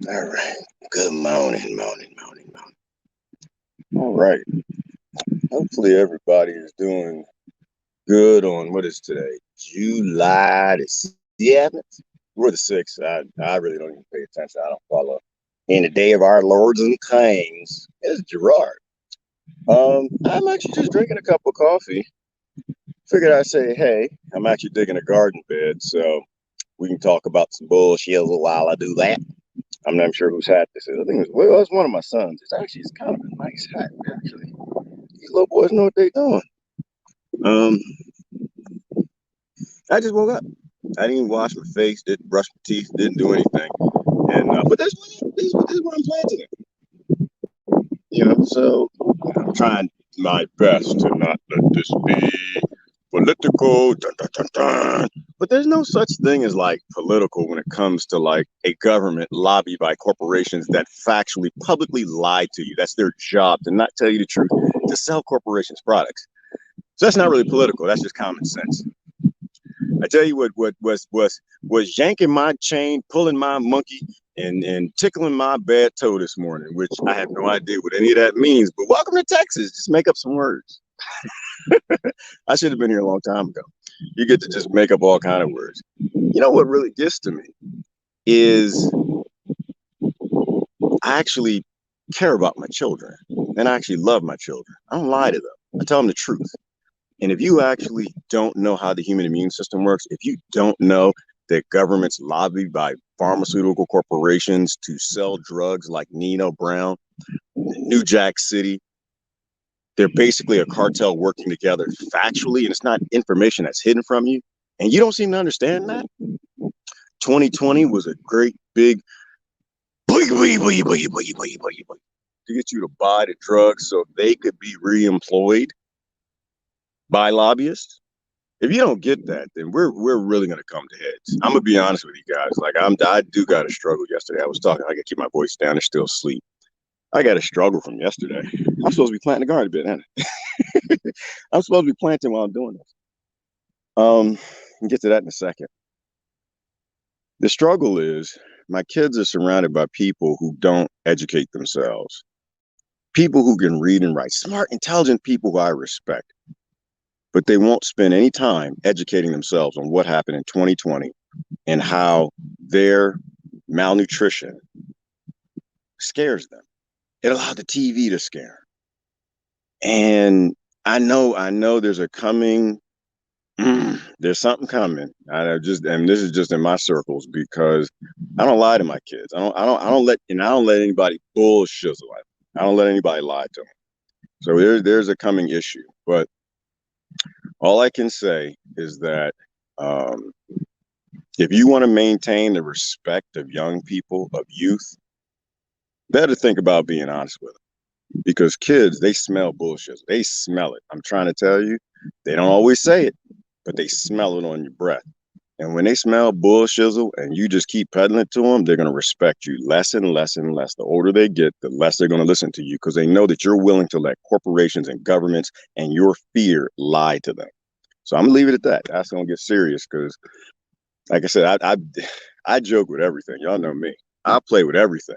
All right. Good morning. All right. Hopefully everybody is doing good on what is today? July the 7th. We're the 6th. I really don't even pay attention. I don't follow. In the day of our lords and kings, it's Gerard. I'm actually just drinking a cup of coffee. Figured I'd say, hey, I'm actually digging a garden bed, so we can talk about some bullshit while I do that. I'm not sure whose hat this is. I think it's one of my sons. It's kind of a nice hat, actually. These little boys know what they're doing. Um, I just woke up. I didn't even wash my face, didn't brush my teeth, didn't do anything. And but this is what I'm planting it. So I'm trying my best to not let this be political. Dun, dun, dun, dun. But there's no such thing as like political when it comes to like a government lobbied by corporations that factually publicly lie to you. That's their job, to not tell you the truth, to sell corporations products. So that's not really political. That's just common sense. I tell you what was yanking my chain, pulling my monkey, and tickling my bad toe this morning, which I have no idea what any of that means. But welcome to Texas. Just make up some words. I should have been here a long time ago. You get to just make up all kind of words. You know what really gets to me is I actually care about my children, and I actually love my children. I don't lie to them. I tell them the truth. And if you actually don't know how the human immune system works, if you don't know that governments lobby by pharmaceutical corporations to sell drugs like Nino Brown, New Jack City, they're basically a cartel working together factually, and it's not information that's hidden from you. And you don't seem to understand that. 2020 was a great big to get you to buy the drugs so they could be reemployed by lobbyists. If you don't get that, then we're really gonna come to heads. I'm gonna be honest with you guys. Like I do got to struggle yesterday. I was talking. I gotta keep my voice down. It's still sleep. I got to struggle from yesterday. I'm supposed to be planting the garden a bit, ain't I? I'm supposed to be planting while I'm doing this. We'll get to that in a second. The struggle is my kids are surrounded by people who don't educate themselves. People who can read and write, smart, intelligent people who I respect, but they won't spend any time educating themselves on what happened in 2020 and how their malnutrition scares them. It allowed the TV to scare. And I know there's a coming, there's something coming. And this is just in my circles because I don't lie to my kids. I don't let anybody bullshit. I don't let anybody lie to them. So there's a coming issue. But all I can say is that um, if you want to maintain the respect of young people, of youth, better think about being honest with them because kids, they smell bullshit. They smell it. I'm trying to tell you, they don't always say it, but they smell it on your breath. And when they smell bullshizzle and you just keep peddling it to them, they're going to respect you less and less and less. The older they get, the less they're going to listen to you because they know that you're willing to let corporations and governments and your fear lie to them. So I'm going to leave it at that. That's going to get serious because, like I said, I joke with everything. Y'all know me. I play with everything.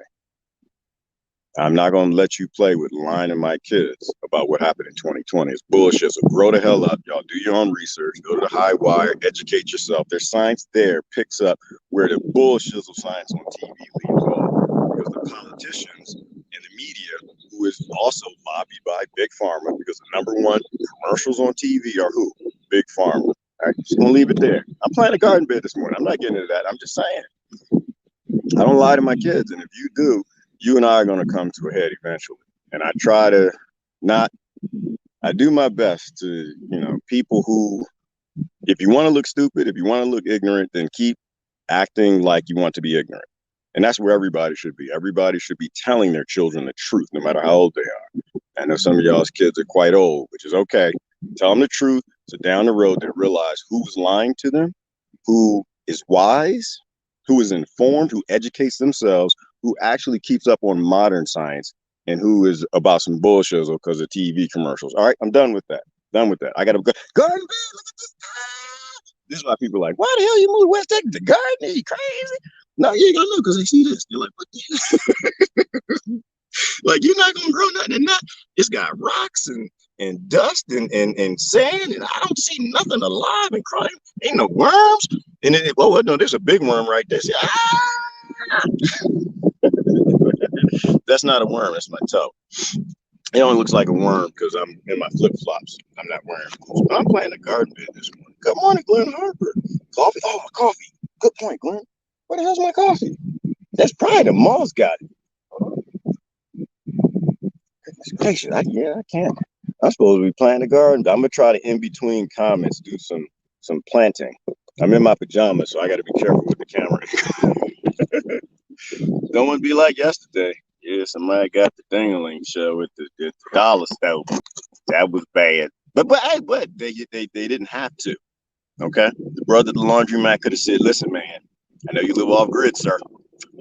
I'm not going to let you play with lying to my kids about what happened in 2020. It's bullshit. So grow the hell up. Y'all do your own research. Go to the high wire. Educate yourself. There's science there picks up where the bullshit of science on TV leaves off. Because the politicians and the media, who is also lobbied by Big Pharma, because the number one commercials on TV are who? Big Pharma. All right, just going to leave it there. I'm planting a garden bed this morning. I'm not getting into that. I'm just saying. I don't lie to my kids. And if you do, you and I are going to come to a head eventually. And I try to not, I do my best to, people who, if you want to look stupid, if you want to look ignorant, then keep acting like you want to be ignorant. And that's where everybody should be. Everybody should be telling their children the truth, no matter how old they are. I know some of y'all's kids are quite old, which is okay. Tell them the truth. So down the road, they realize who's lying to them, who is wise, who is informed, who educates themselves, who actually keeps up on modern science, and who is about some bullshit because of TV commercials. All right, I'm done with that. Done with that. I got to go. Garden bed, look at this. This is why people are like, why the hell you moved to West Texas? The garden? Are you crazy? No, you ain't gonna know because they see this. You're like, what the hell? Like, you're not gonna grow nothing in that. It's got rocks and dust and sand, and I don't see nothing alive and crying. Ain't no worms. And then, oh, no, there's a big worm right there. See, that's not a worm. That's my toe. It only looks like a worm because I'm in my flip flops. I'm not wearing them. I'm playing the garden bed this morning. Good morning, Glenn Harper. Coffee? Oh, my coffee. Good point, Glenn. Where the hell's my coffee? That's probably the moths got it. Goodness gracious. Yeah, I can't. I'm supposed to be planting the garden. I'm gonna try to in between comments do some planting. I'm in my pajamas, so I got to be careful with the camera. Don't want to be like yesterday. Yeah, somebody got the dingling show with the dollar stove. That was bad. But they didn't have to. Okay, the brother at the laundromat could have said, "Listen, man, I know you live off grid, sir,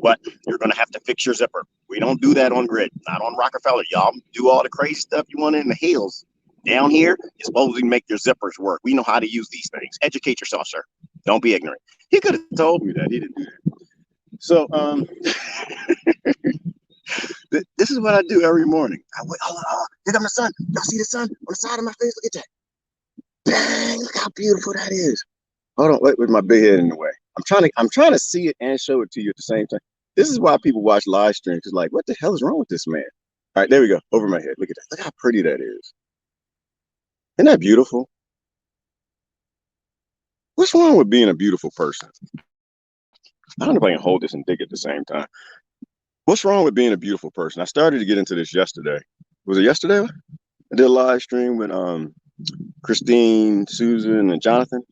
but you're gonna have to fix your zipper. We don't do that on grid, not on Rockefeller. Y'all do all the crazy stuff you want in the hills. Down here, you're supposed to make your zippers work. We know how to use these things. Educate yourself, sir. Don't be ignorant." He could have told me that. He didn't do that. So this is what I do every morning. I wait. Oh, here comes the sun. Y'all see the sun on the side of my face? Look at that. Dang, look how beautiful that is. Hold on, wait, with my big head in the way. I'm trying to see it and show it to you at the same time. This is why people watch live streams. It's like, what the hell is wrong with this man? All right, there we go. Over my head. Look at that. Look how pretty that is. Isn't that beautiful? What's wrong with being a beautiful person? I don't know if I can hold this and dig at the same time. What's wrong with being a beautiful person? I started to get into this yesterday. Was it yesterday? I did a live stream with Christine, Susan, and Jonathan.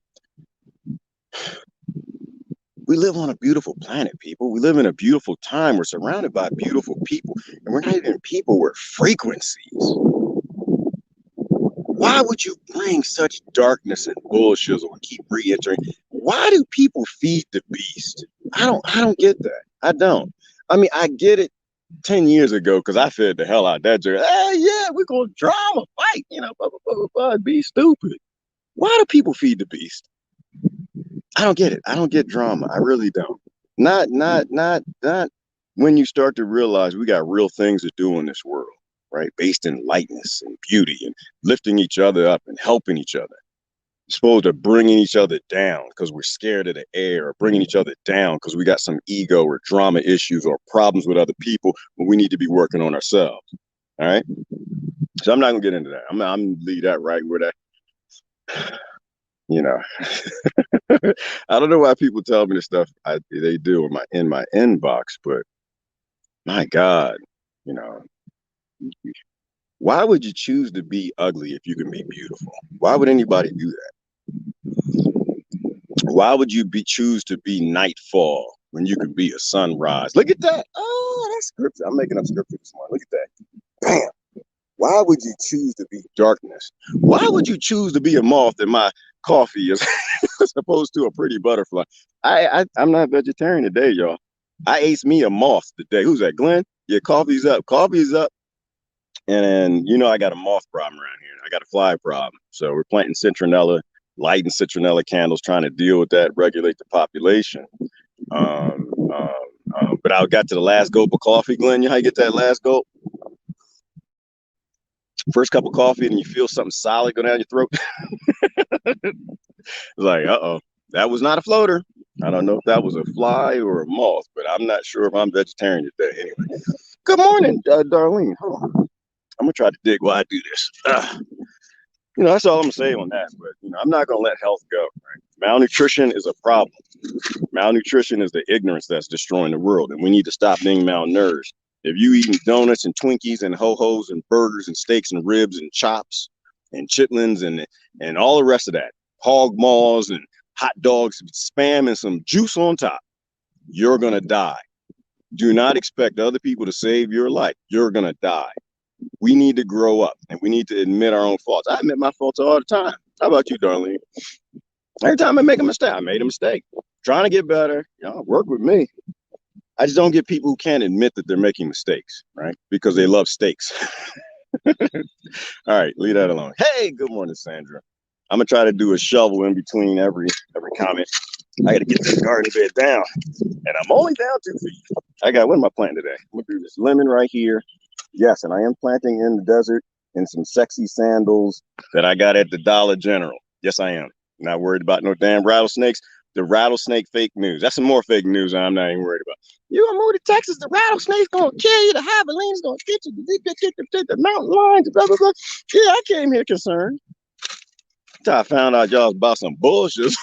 We live on a beautiful planet, people. We live in a beautiful time. We're surrounded by beautiful people, and we're not even people, we're frequencies. Why would you bring such darkness and bullshit or keep re-entering? Why do people feed the beast? I don't get that. I don't. I mean, I get it 10 years ago because I fed the hell out of that joke. Hey, yeah, we're gonna drama fight, blah, blah, blah, blah, be stupid. Why do people feed the beast? I don't get it. I don't get drama. I really don't. Not when you start to realize we got real things to do in this world, right? Based in lightness and beauty and lifting each other up and helping each other. As opposed to bringing each other down because we're scared of the air, or bringing each other down because we got some ego or drama issues or problems with other people when we need to be working on ourselves. All right. So I'm not gonna get into that. I'm gonna leave that right where that, you know. I don't know why people tell me the stuff they do in my inbox, but my God, you know, why would you choose to be ugly if you can be beautiful? Why would anybody do that? Why would you choose to be nightfall when you could be a sunrise? Look at that. Oh, that's scripture. I'm making up scripture this morning. Look at that. Bam. Why would you choose to be darkness? Why would you choose to be a moth in my coffee as opposed to a pretty butterfly? I'm not vegetarian today, y'all. I ate me a moth today. Who's that, Glenn? Yeah, coffee's up. Coffee's up. And I got a moth problem around here. I got a fly problem. So we're planting citronella, lighting citronella candles, trying to deal with that, regulate the population. But I got to the last gulp of coffee, Glenn. You know how you get that last gulp? First cup of coffee and you feel something solid go down your throat. Like, that was not a floater. I don't know if that was a fly or a moth, but I'm not sure if I'm vegetarian today. Anyway, good morning, Darlene. Hold on. I'm gonna try to dig while I do this. That's all I'm gonna say on that. But I'm not gonna let health go. Right? Malnutrition is a problem. Malnutrition is the ignorance that's destroying the world, and we need to stop being malnourished. If you eating donuts and Twinkies and ho-hos and burgers and steaks and ribs and chops and chitlins and all the rest of that, hog maws and hot dogs, spam and some juice on top, you're gonna die. Do not expect other people to save your life. You're gonna die. We need to grow up and we need to admit our own faults. I admit my faults all the time. How about you, Darlene? Every time I make a mistake, I made a mistake. Trying to get better, work with me. I just don't get people who can't admit that they're making mistakes, right? Because they love steaks. All right, leave that alone. Hey, good morning, Sandra. I'm gonna try to do a shovel in between every comment. I got to get this garden bed down, and I'm only down 2 feet. What am I planting today? I'm gonna do this lemon right here. Yes, and I am planting in the desert in some sexy sandals that I got at the Dollar General. Yes, I am. Not worried about no damn rattlesnakes. The rattlesnake fake news. That's some more fake news I'm not even worried about. You gonna move to Texas, the rattlesnake's gonna kill you, the javeline's gonna get you, the mountain lions, blah, blah, blah. Yeah, I came here concerned. Until I found out y'all was about some bullshit.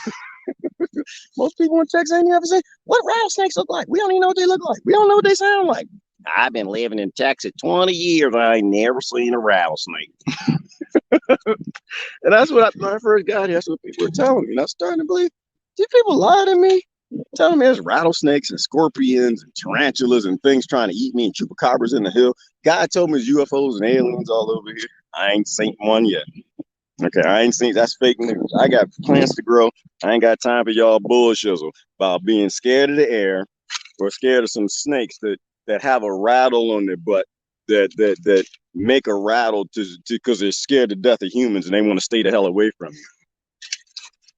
Most people in Texas ain't ever say, what rattlesnakes look like? We don't even know what they look like. We don't know what they sound like. I've been living in Texas 20 years. I ain't never seen a rattlesnake. And that's what when I first got here, that's what people were telling me. And I was starting to believe, these people lie to me? Telling me there's rattlesnakes and scorpions and tarantulas and things trying to eat me and chupacabras in the hill. God told me there's UFOs and aliens all over here. I ain't seen one yet. Okay, I ain't seen that's fake news. I got plants to grow. I ain't got time for y'all bullshizzle about being scared of the air or scared of some snakes that have a rattle on their butt that make a rattle to because they're scared to death of humans and they want to stay the hell away from you.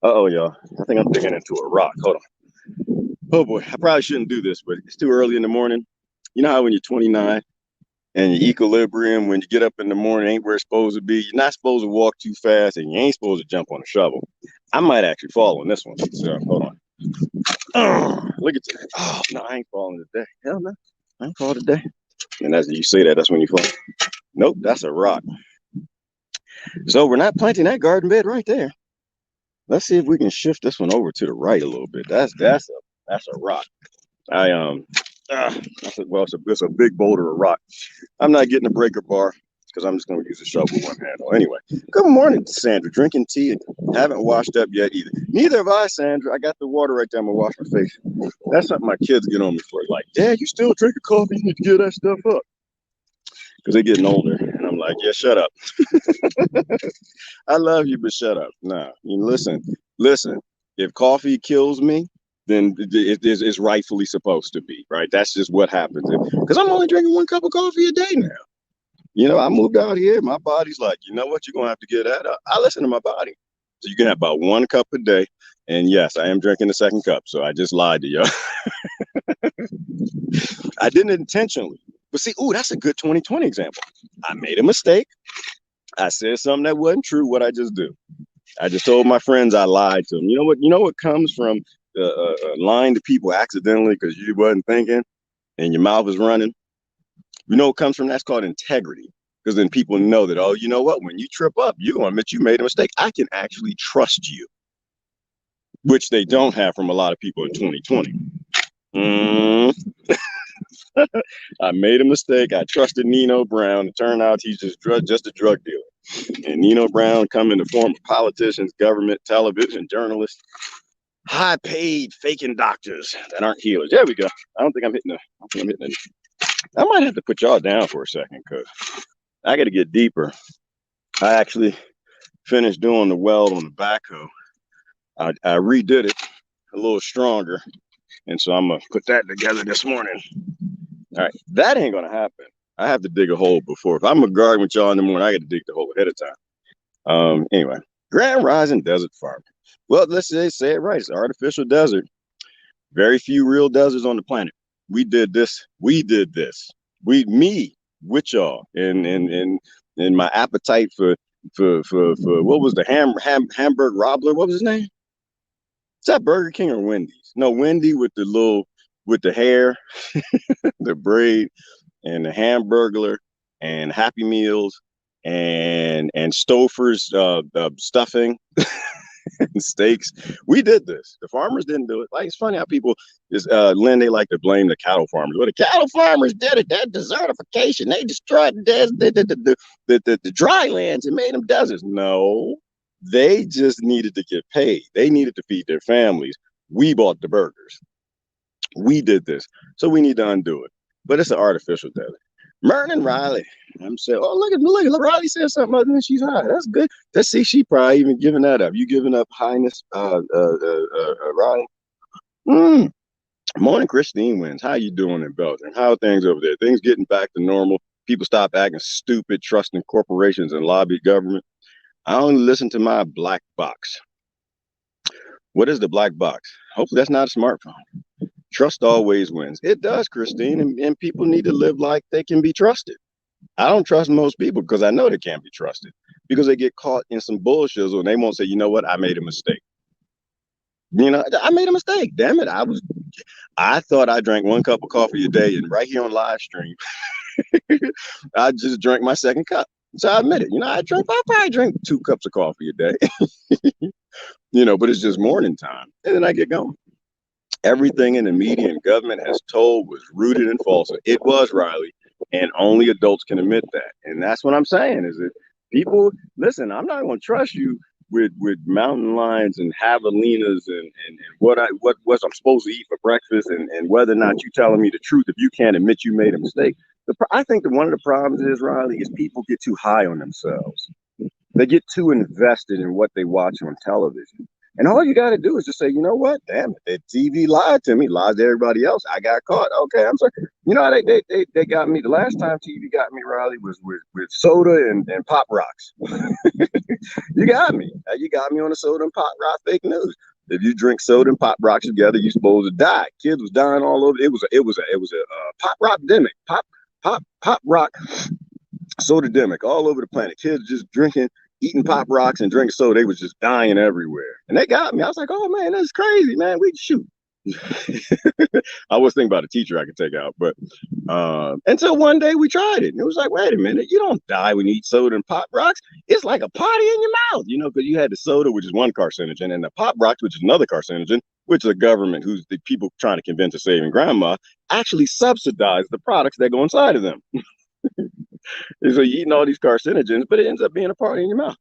Uh-oh, y'all. I think I'm digging into a rock. Hold on. Oh boy, I probably shouldn't do this, but it's too early in the morning. You know how when you're 29 and your equilibrium when you get up in the morning ain't where it's supposed to be. You're not supposed to walk too fast and you ain't supposed to jump on a shovel. I might actually fall on this one. So hold on. Oh, look at that. Oh no, I ain't falling today. Hell no. I ain't falling today. And as you say that, that's when you fall. Nope, that's a rock. So we're not planting that garden bed right there. Let's see if we can shift this one over to the right a little bit. That's a rock. It's a big boulder of rock. I'm not getting a breaker bar because I'm just going to use a shovel with one handle. Anyway, good morning, Sandra. Drinking tea and haven't washed up yet either. Neither have I, Sandra. I got the water right there. I'm going to wash my face. That's something my kids get on me for. Like, Dad, you still drinking coffee? You need to get that stuff up. Because they're getting older. And I'm like, yeah, shut up. I love you, but shut up. Nah, listen. If coffee kills me, then it's rightfully supposed to be, right? That's just what happens. Because I'm only drinking 1 cup of coffee a day now. You know, I moved out here. My body's like, you know what? You're going to have to get that up. I listen to my body. So you can have about 1 cup a day. And yes, I am drinking the 2nd cup. So I just lied to you. I didn't intentionally. But see, ooh, that's a good 2020 example. I made a mistake. I said something that wasn't true. What I just do. I just told my friends I lied to them. You know what? You know what comes from lying to people accidentally because you wasn't thinking and your mouth is running? You know what comes from that's called integrity. Because then people know that, oh, you know what? When you trip up, you're going to admit you made a mistake. I can actually trust you, which they don't have from a lot of people in 2020. I made a mistake. I trusted Nino Brown. It turned out he's just a drug dealer. And Nino Brown come in the form of politicians, government, television, journalists, high-paid faking doctors that aren't healers. There we go. I don't think I'm hitting it. I might have to put y'all down for a second because I got to get deeper. I actually finished doing the weld on the backhoe. I redid it a little stronger. And so I'm going to put that together this morning. All right. That ain't going to happen. I have to dig a hole before. If I'm a garden with y'all in the morning, I got to dig the hole ahead of time. Anyway, Grand Rising Desert Farm. Well, let's say it right. It's an artificial desert. Very few real deserts on the planet. We did this. Me with y'all. And my appetite for what was the Hamburg Robler? What was his name? Is that Burger King or Wendy's? No, Wendy with the hair, the braid, and the Hamburglar, and Happy Meals, and Stouffer's stuffing and steaks. We did this. The farmers didn't do it. Like it's funny how people Lynn, they like to blame the cattle farmers. Well, the cattle farmers did it. That desertification. They destroyed the dry lands and made them deserts. No. They just needed to get paid. They needed to feed their families. We bought the burgers. We did this. So we need to undo it. But it's an artificial desert. Merton Riley. I'm saying, oh, look, Riley said something other than she's high. That's good. Let's see, she probably even giving that up. You giving up highness, Riley? Morning, Christine Wins. How you doing in Belgium? How are things over there? Things getting back to normal. People stop acting stupid, trusting corporations and lobby government. I only listen to my black box. What is the black box? Hopefully that's not a smartphone. Trust always wins. It does, Christine, and people need to live like they can be trusted. I don't trust most people because I know they can't be trusted because they get caught in some bullshit and they won't say, you know what, I made a mistake. I made a mistake. Damn it. I thought I drank 1 cup of coffee a day, and right here on live stream, I just drank my second cup. So I admit it. I probably drink 2 cups of coffee a day, but it's just morning time. And then I get going. Everything in the media and government has told was rooted in falsehood. It was, Riley, and only adults can admit that. And that's what I'm saying is that people, listen, I'm not going to trust you with mountain lions and javelinas and what I'm supposed to eat for breakfast and whether or not you telling me the truth if you can't admit you made a mistake. I think that one of the problems is, Riley, is people get too high on themselves. They get too invested in what they watch on television. And all you got to do is just say, you know what? Damn it, the TV lied to me, lied to everybody else. I got caught. Okay, I'm sorry. They got me. The last time TV got me, Riley, was with soda and Pop Rocks. You got me. You got me on the soda and Pop Rock fake news. If you drink soda and Pop Rocks together, you're supposed to die. Kids was dying all over. It was a Pop Rock demic. Pop Rock soda demic all over the planet. Kids just drinking, eating Pop Rocks and drinking soda. They was just dying everywhere. And they got me. I was like, oh man, that's crazy, man. We shoot. I was thinking about a teacher I could take out, but until one day we tried it. And it was like, wait a minute, you don't die when you eat soda and Pop Rocks. It's like a potty in your mouth, because you had the soda, which is one carcinogen, and the Pop Rocks, which is another carcinogen, which the government, who's the people trying to convince of saving grandma, actually subsidize the products that go inside of them. And so you're eating all these carcinogens, but it ends up being a party in your mouth.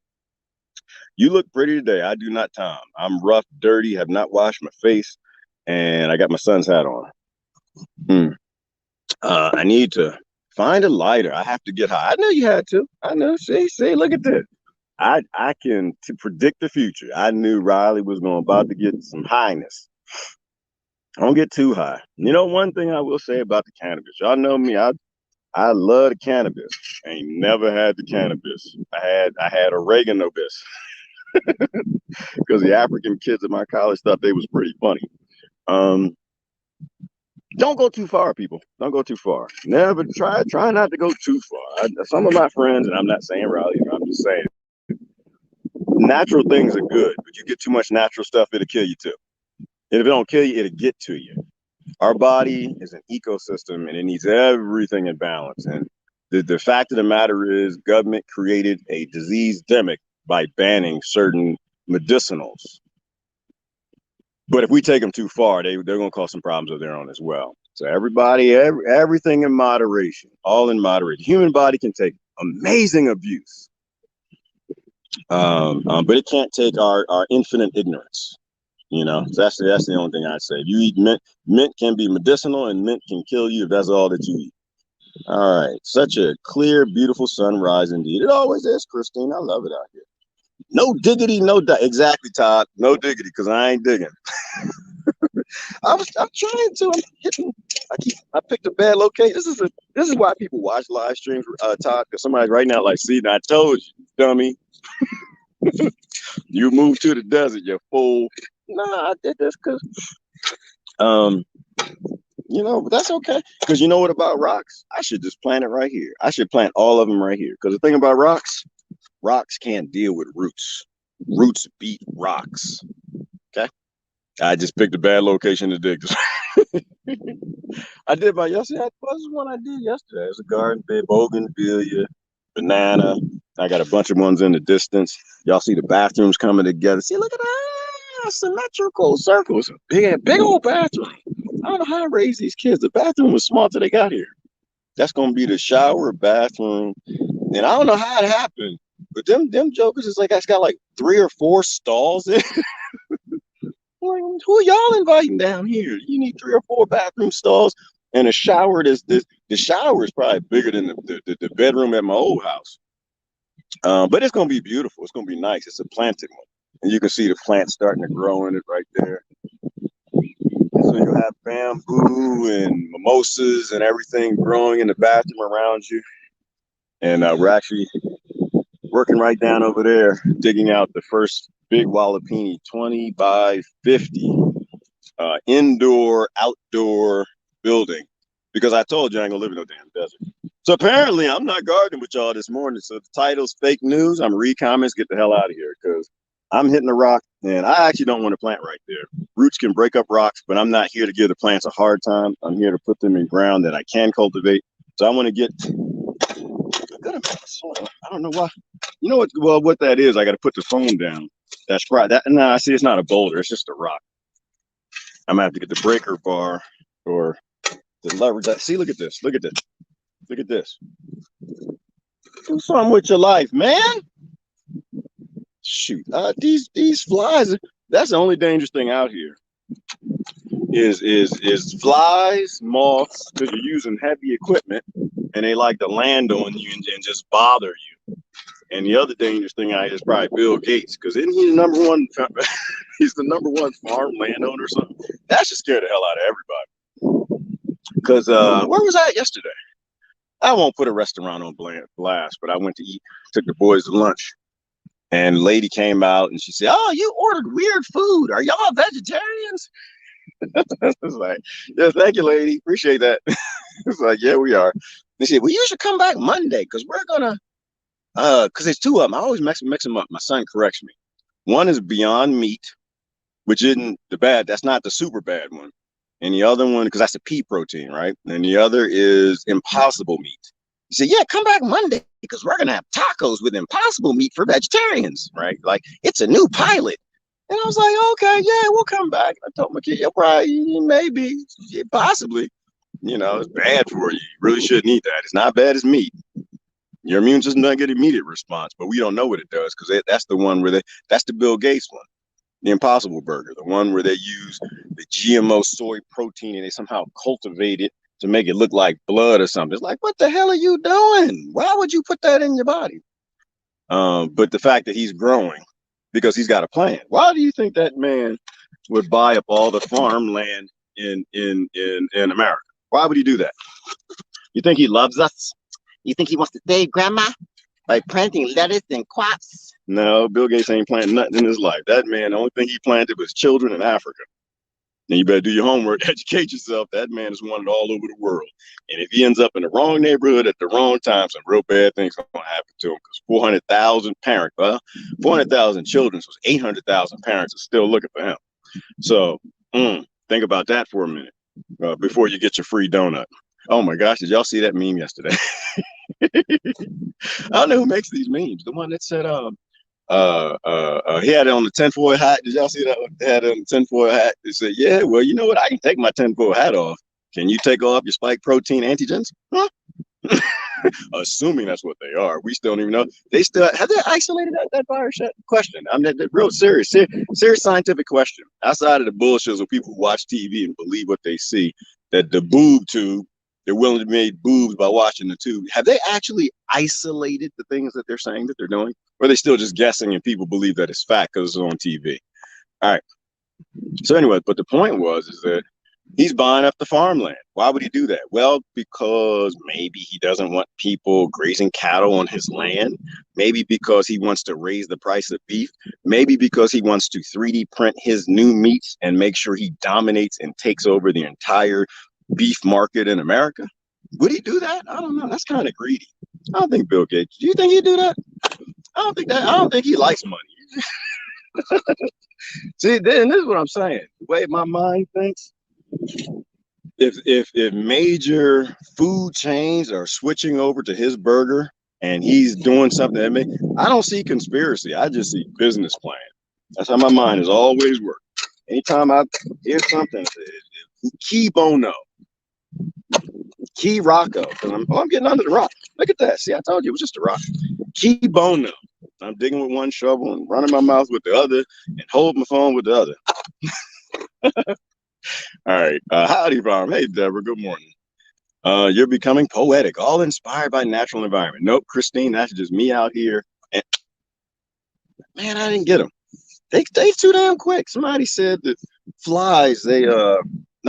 You look pretty today. I do not, Tom. I'm rough, dirty, have not washed my face, and I got my son's hat on. I need to find a lighter. I have to get high. I knew you had to. I know. See, look at this. I can predict the future. I knew Riley was about to get some highness. Don't get too high. One thing I will say about the cannabis. Y'all know me. I love the cannabis. I ain't never had the cannabis. I had oregano bis because the African kids at my college thought they was pretty funny. Don't go too far, people. Don't go too far. Never try not to go too far. Some of my friends, and I'm not saying Riley, I'm just saying natural things are good, but you get too much natural stuff, it'll kill you too. And if it don't kill you, it'll get to you. Our body is an ecosystem and it needs everything in balance. And the fact of the matter is government created a disease demic by banning certain medicinals. But if we take them too far, they're going to cause some problems of their own as well. So everything in moderation, all in moderation. Human body can take amazing abuse, but it can't take our infinite ignorance. So that's the only thing I'd say. If you eat mint can be medicinal and mint can kill you if that's all that you eat. All right. Such a clear, beautiful sunrise indeed. It always is, Christine. I love it out here. No diggity, no doubt. Exactly, Todd. No diggity, because I ain't digging. I'm trying to. I'm hitting. I picked a bad location. This is why people watch live streams, Todd. Because somebody's right now like, see, I told you, dummy. You moved to the desert, you fool. Nah, I did this because, but that's okay. Because you know what about rocks? I should just plant it right here. I should plant all of them right here. Because the thing about rocks can't deal with roots. Roots beat rocks. Okay? I just picked a bad location to dig this. I did by yesterday. This is one I did yesterday. It's a garden bed, bougainvillea, banana. I got a bunch of ones in the distance. Y'all see the bathrooms coming together. See, look at that. Symmetrical circles. Big old bathroom. I don't know how to raise these kids. The bathroom was small till they got here. That's going to be the shower, bathroom. And I don't know how it happened, but them jokers is like, that's got like 3 or 4 stalls in. Like, who y'all inviting down here? You need 3 or 4 bathroom stalls and a shower. The shower is probably bigger than the bedroom at my old house. But it's going to be beautiful. It's going to be nice. It's a planted one. And you can see the plants starting to grow in it right there. So you have bamboo and mimosas and everything growing in the bathroom around you. And we're actually working right down over there, digging out the first big Walipini 20 by 50 indoor, outdoor building. Because I told you I ain't gonna live in no damn desert. So apparently I'm not gardening with y'all this morning. So the title's fake news. I'm read comments, get the hell out of here because I'm hitting a rock and I actually don't want to plant right there. Roots can break up rocks, but I'm not here to give the plants a hard time. I'm here to put them in ground that I can cultivate. So I want to get a good amount of soil. I don't know why. You know what? Well, what that is, I got to put the phone down. That's right. That nah, see, it's not a boulder. It's just a rock. I'm gonna have to get the breaker bar or the leverage. See, look at this. Look at this. Look at this. Do something with your life, man. Shoot, these flies. That's the only dangerous thing out here. Is flies, moths, because you're using heavy equipment, and they like to land on you and just bother you. And the other dangerous thing out here is probably Bill Gates, because isn't he the number one? He's the number one farm landowner or something. That should scare the hell out of everybody. Because where was I yesterday? I won't put a restaurant on blast, but I went to eat, took the boys to lunch. And a lady came out and she said, "Oh, you ordered weird food. Are y'all vegetarians?" It's like, "Yeah, thank you, lady. Appreciate that." It's like, "Yeah, we are." They said, "Well, you should come back Monday because we're gonna because there's two of them. I always mix them up. My son corrects me. One is Beyond Meat, which isn't the bad. That's not the super bad one. And the other one, because that's a pea protein, right? And the other is Impossible Meat." He said, "Yeah, come back Monday because we're gonna have tacos with Impossible Meat for vegetarians, right? Like it's a new pilot." And I was like, "Okay, yeah, we'll come back." I told my kid, "Yeah, probably, maybe, yeah, possibly. You know, it's bad for you. You really shouldn't eat that. It's not bad as meat. Your immune system doesn't get immediate response, but we don't know what it does because that's the one where that's the Bill Gates one, the Impossible Burger, the one where they use the GMO soy protein and they somehow cultivate it to make it look like blood or something. It's like, what the hell are you doing? Why would you put that in your body?" But the fact that he's growing because he's got a plan. Why do you think that man would buy up all the farmland in America? Why would he do that? You think he loves us? You think he wants to save grandma by planting lettuce and crops? No, Bill Gates ain't planting nothing in his life. That man, the only thing he planted was children in Africa. And you better do your homework, educate yourself. That man is wanted all over the world. And if he ends up in the wrong neighborhood at the wrong time, some real bad things are going to happen to him because 400,000 parents, 400,000 children, so 800,000 parents are still looking for him. So think about that for a minute before you get your free donut. Oh my gosh, did y'all see that meme yesterday? I don't know who makes these memes. The one that said, he had it on the tinfoil hat. Did y'all see that one? He had it on the tinfoil hat. He said, "Yeah, well, you know what? I can take my tinfoil hat off. Can you take off your spike protein antigens?" Huh? Assuming that's what they are. We still don't even know. They still have they isolated that virus yet? Question. I mean, that real serious scientific question. Outside of the bullshit of people who watch TV and believe what they see, that the boob tube, they're willing to make boobs by watching the tube. Have they actually isolated the things that they're saying that they're doing? Or are they still just guessing and people believe that it's fact because it's on TV? All right. So anyway, but the point is that he's buying up the farmland. Why would he do that? Well, because maybe he doesn't want people grazing cattle on his land. Maybe because he wants to raise the price of beef. Maybe because he wants to 3D print his new meats and make sure he dominates and takes over the entire beef market in America. Would he do that? I don't know. That's kind of greedy. I don't think Bill Gates. Do you think he'd do that? I don't think that. I don't think he likes money. See, then this is what I'm saying. The way my mind thinks, if major food chains are switching over to his burger and he's doing something that I don't see conspiracy. I just see business plan. That's how my mind has always worked. Anytime I hear something, key bono, key rocco, because I'm getting under the rock. Look at that. See, I told you it was just a rock. Key bono. I'm digging with one shovel and running my mouth with the other and hold my phone with the other. All right. Howdy, Farm. Hey, Deborah. Good morning. You're becoming poetic, all inspired by natural environment. Nope, Christine, that's just me out here. And man, I didn't get them. They too damn quick. Somebody said that flies, no,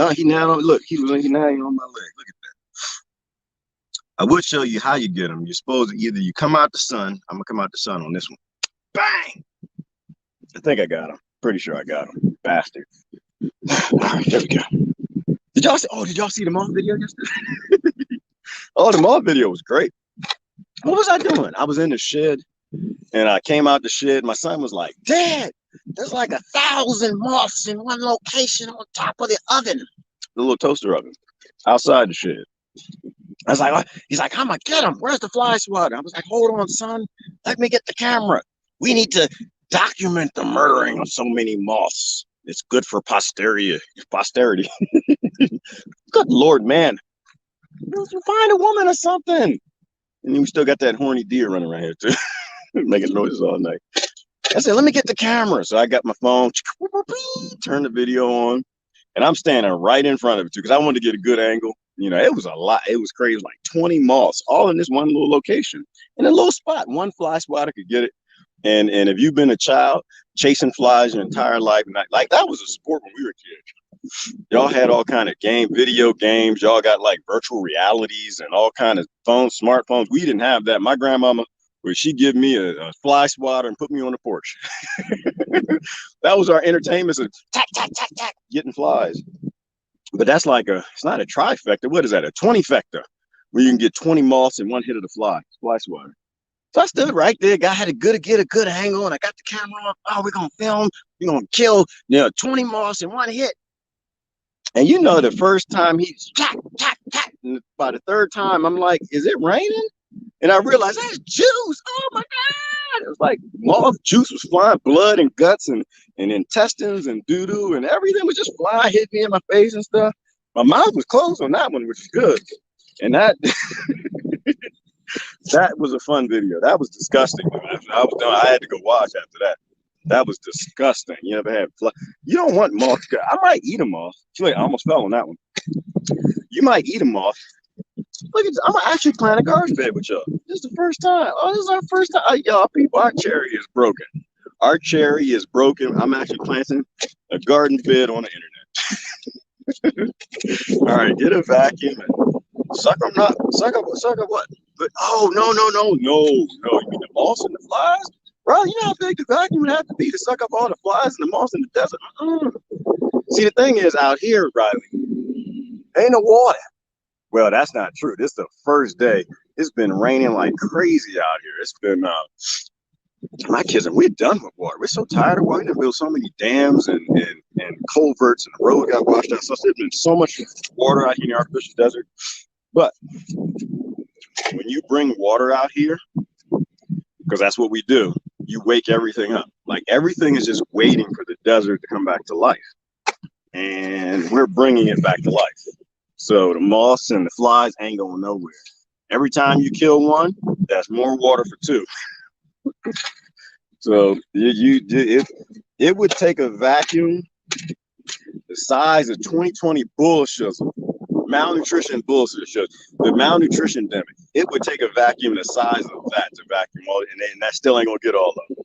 he now, look, he now on my leg. Look at that. I would show you how you get them. You're supposed to either you come out the sun. I'm going to come out the sun on this one. Bang! I think I got him. Pretty sure I got him. Bastard. All right, there we go. Did y'all see? Oh, did y'all see the moth video yesterday? Oh, the moth video was great. What was I doing? I was in the shed, and I came out the shed. My son was like, "Dad, there's like 1,000 moths in one location on top of the oven, the little toaster oven, outside the shed." I was like, he's like, "I'm gonna get him. Where's the fly swatter?" I was like, "Hold on, son. Let me get the camera. We need to document the murdering of so many moths. It's good for posterity." Good Lord, man. Find a woman or something. And then we still got that horny deer running around here too, making noises all night. I said, "Let me get the camera." So I got my phone, turned the video on, and I'm standing right in front of it too, because I wanted to get a good angle. You know, it was a lot. It was crazy, like 20 moths, all in this one little location, in a little spot. One fly swatter could get it. And if you've been a child chasing flies your entire life, and like that was a sport when we were kids. Y'all had all kind of video games. Y'all got like virtual realities and all kind of phones, smartphones. We didn't have that. My grandmama, where she give me a fly swatter and put me on the porch. That was our entertainment. So, tack, tack, tack, tack, getting flies. But that's like it's not a trifecta. What is that? A 20-fecta, where you can get 20 moths in one hit of the fly swatter. So I stood right there. Guy had to get a good angle, and I got the camera on. Oh, we're gonna film. We're gonna kill 20 moths in one hit. And you know, the first time he's tack, tack, tack. And by the third time, I'm like, "Is it raining?" And I realized that's juice. Oh my God. It was like moth juice was flying, blood and guts and intestines and doo-doo and everything was just flying, hit me in my face and stuff. My mouth was closed on that one, which is good. And that that was a fun video. That was disgusting. After I was done, I had to go wash after that. That was disgusting. You ever had you don't want moths. I might eat a moth. I almost fell on that one. You might eat a moth. Look, I'm actually playing a garden bed with y'all. This is the first time. Oh, this is our first time. Y'all, people, our cherry is broken. Our cherry is broken. I'm actually planting a garden bed on the internet. All right, get a vacuum and suck up what? But no. You mean the moths and the flies? Bro, you know how big the vacuum would have to be to suck up all the flies and the moths in the desert? See, the thing is, out here, Riley, ain't no water. Well, that's not true. This is the first day. It's been raining like crazy out here. It's been, my kids, and we're done with water. We're so tired of water. We built so many dams and culverts, and the road got washed out. So there's been so much water out here in the artificial desert. But when you bring water out here, because that's what we do, you wake everything up. Like everything is just waiting for the desert to come back to life. And we're bringing it back to life. So the moths and the flies ain't going nowhere. Every time you kill one, that's more water for two. So it would take a vacuum the size of 2020 bull shizzle, malnutrition bull shizzle, the malnutrition demic. It would take a vacuum the size of that to vacuum all, and that still ain't gonna get all of them.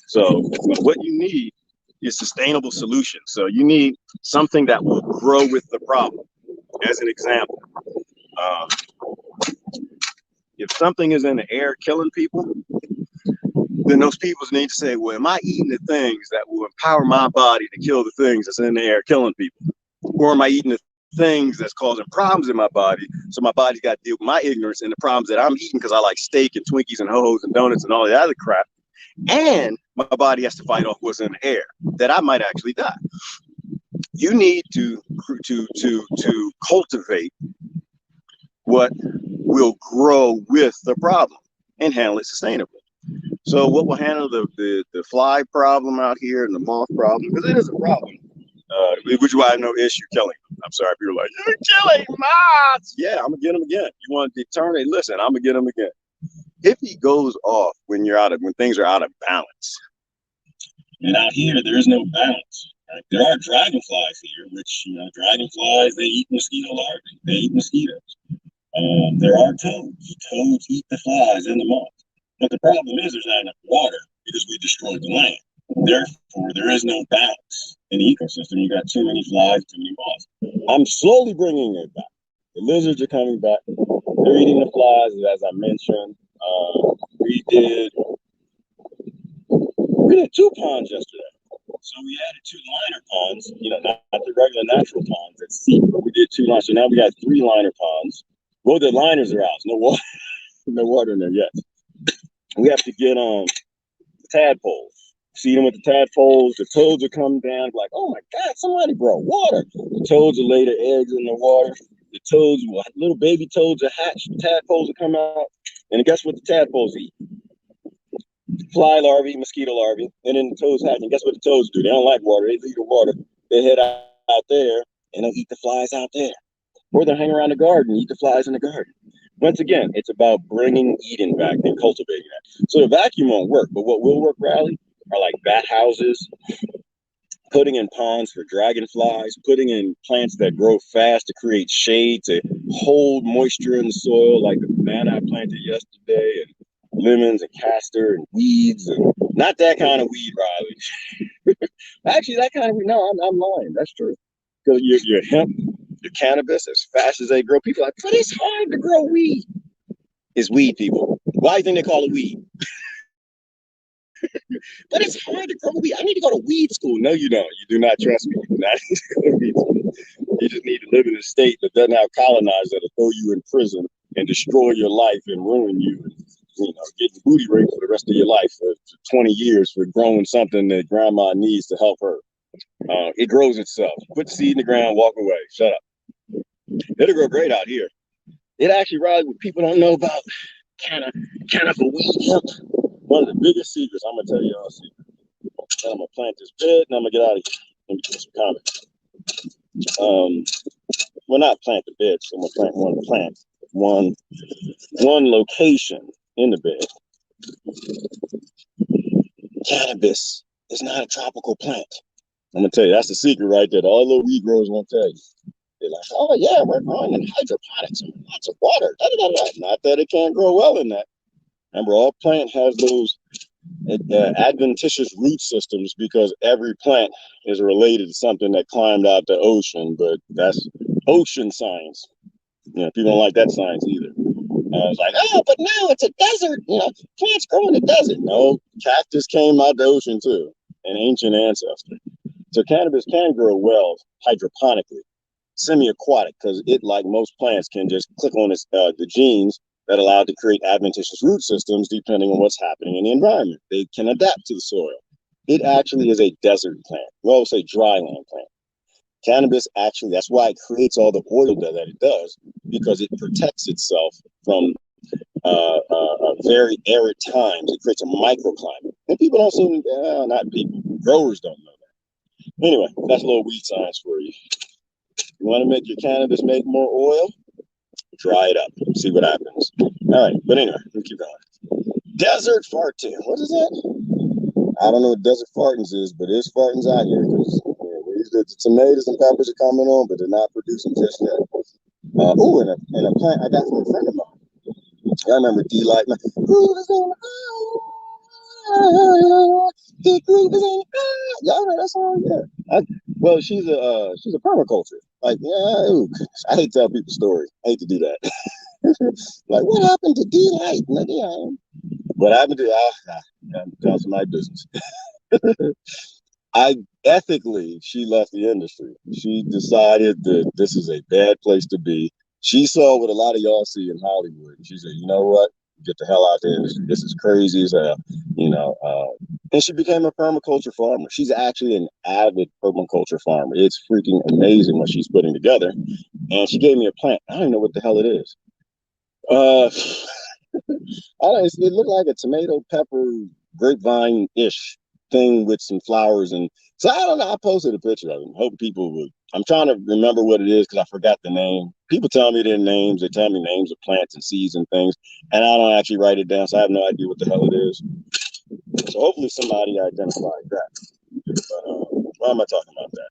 So what you need is sustainable solutions. So you need something that will grow with the problem. As an example, if something is in the air killing people, then those people need to say, well, am I eating the things that will empower my body to kill the things that's in the air killing people? Or am I eating the things that's causing problems in my body? So my body's got to deal with my ignorance and the problems that I'm eating because I like steak and Twinkies and ho-hos and donuts and all the other crap. And my body has to fight off what's in the air, that I might actually die. You need to cultivate what will grow with the problem and handle it sustainably. So what will handle the fly problem out here and the moth problem, because it is a problem, which is why I have no issue killing them. I'm sorry if you're like, you're killing moths. Yeah, I'm gonna get them again. You want to determine? Listen, I'm gonna get them again. If he goes off when things are out of balance, and out here there is no balance. Right? There are dragonflies here, which dragonflies, they eat mosquito larvae, they eat mosquitoes. There are toads. Toads eat the flies and the moths. But the problem is there's not enough water because we destroyed the land. Therefore, there is no balance in the ecosystem. You got too many flies, too many moths. I'm slowly bringing it back. The lizards are coming back. They're eating the flies, as I mentioned. We did 2 ponds yesterday. we added two liner ponds, not the regular natural ponds at sea, but we did two liners. So now we got three liner ponds. Well, the liners are out. No water, no water in there yet. We have to get tadpoles. See them with the tadpoles. The toads will come down like, oh my God, somebody brought water. The toads will lay their eggs in the water. The toads, little baby toads will hatch. The tadpoles will come out. And guess what the tadpoles eat? Fly larvae, mosquito larvae, and then the toads hatch. And guess what the toads do? They don't like water. They leave the water. They head out there and they'll eat the flies out there. Or they'll hang around the garden and eat the flies in the garden. Once again, it's about bringing Eden back and cultivating that. So the vacuum won't work, but what will work, Riley, are like bat houses, putting in ponds for dragonflies, putting in plants that grow fast to create shade, to hold moisture in the soil, like the banana I planted yesterday, and lemons and castor and weeds, and not that kind of weed, Riley. Actually, that kind of weed, no, I'm lying. That's true. Because your hemp, your cannabis, as fast as they grow, people are like, but it's hard to grow weed. It's weed, people. Why do you think they call it weed? But it's hard to grow weed. I need to go to weed school. No, you don't. You do not trust me. You do not need to go to weed school. You just need to live in a state that doesn't have colonizers that'll throw you in prison and destroy your life and ruin you. And, getting booty raped for the rest of your life for 20 years for growing something that grandma needs to help her. It grows itself. Put the seed in the ground, walk away. Shut up. It'll grow great out here. It actually, Riley, what people don't know about cannabis weed hemp. One of the biggest secrets, I'm gonna tell y'all a secret. I'm gonna plant this bed and I'm gonna get out of here and get some comments. Well, not plant the bed, so I'm gonna plant one location in the bed. Cannabis is not a tropical plant. I'm gonna tell you, that's the secret right there. All the weed growers won't tell you. They're like, oh yeah, we're growing in hydroponics and lots of water. Da, da, da, da. Not that it can't grow well in that. Remember, all plant has those adventitious root systems because every plant is related to something that climbed out the ocean, but that's ocean science. People don't like that science either. I was like, oh, but now it's a desert. Plants grow in the desert. No, cactus came out the ocean too, an ancient ancestor. So cannabis can grow well hydroponically, semi-aquatic, because it, like most plants, can just click on the genes that allow it to create adventitious root systems depending on what's happening in the environment. They can adapt to the soil. It actually is a desert plant. Well, it's a dryland plant. Cannabis actually, that's why it creates all the oil that it does, because it protects itself from very arid times. It creates a microclimate. And people don't seem, not people, growers don't know that. Anyway, that's a little weed science for you. You want to make your cannabis make more oil? Dry it up. See what happens. All right, but anyway, we'll keep going. Desert farting. What is that? I don't know what desert fartings is, but there's fartings out here because the tomatoes and peppers are coming on, but they're not producing just yet. And a plant I got from a friend of mine. I remember D-Light. Groove is in the groove is in the y'all know that song? Yeah. Well, she's a permaculture. Like, I hate to tell people stories. I hate to do that. Like, what happened to D-Light? Like, what happened to I'm telling my business. Ethically, she left the industry. She decided that this is a bad place to be. She saw what a lot of y'all see in Hollywood. She said, you know what? Get the hell out of the industry. This is crazy as hell. And she became a permaculture farmer. She's actually an avid permaculture farmer. It's freaking amazing what she's putting together. And she gave me a plant. I don't even know what the hell it is. It looked like a tomato pepper grapevine-ish thing with some flowers, and so I don't know. I posted a picture of it. Hope people would. I'm trying to remember what it is because I forgot the name. People tell me their names. They tell me names of plants and seeds and things, and I don't actually write it down, so I have no idea what the hell it is. So hopefully somebody identified that. But why am I talking about that?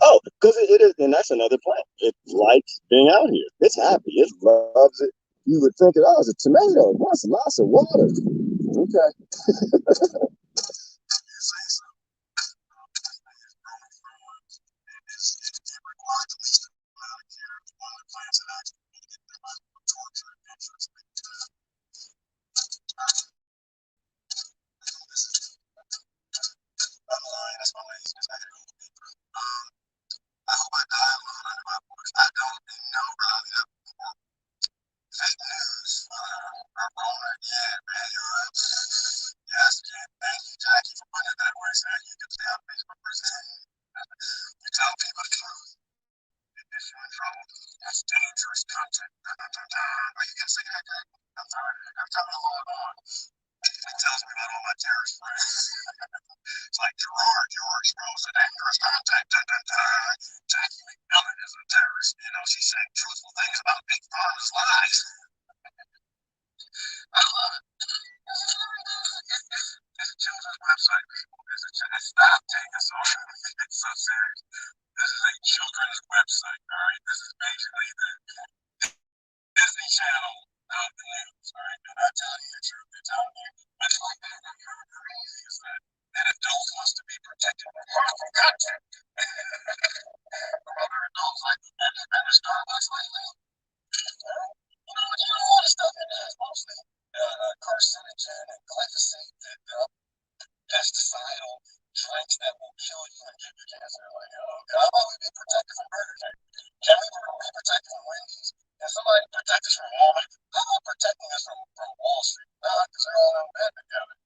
Oh, because it is, and that's another plant. It likes being out here. It's happy. It loves it. You would think it, it's a tomato. It wants lots of water. Okay. on. It tells me about all my terrorist friends. It's like Gerard, George Rose, a dangerous contact. Jackie McMillan is a terrorist. You know, she's saying truthful things about Big Pharma's lies. I love it. This children's website, people visit it. Stop taking social media. It's so serious. This is a children's website, all right? This is basically the Disney Channel of the news, all right? They're not telling you the truth. They're telling you what's like that. You're crazy. Is that adults wants to be protected from harmful content. From other adults like and the Starbucks lately. You know all the stuff in there is mostly carcinogen and glyphosate and pesticidal drinks that will kill you and give you cancer. Like, oh, how about we be protected from Burger King? Can we be protected from Wendy's? Can somebody protect us from Walmart? How about protecting us from Wall Street? Because they're all in bed together.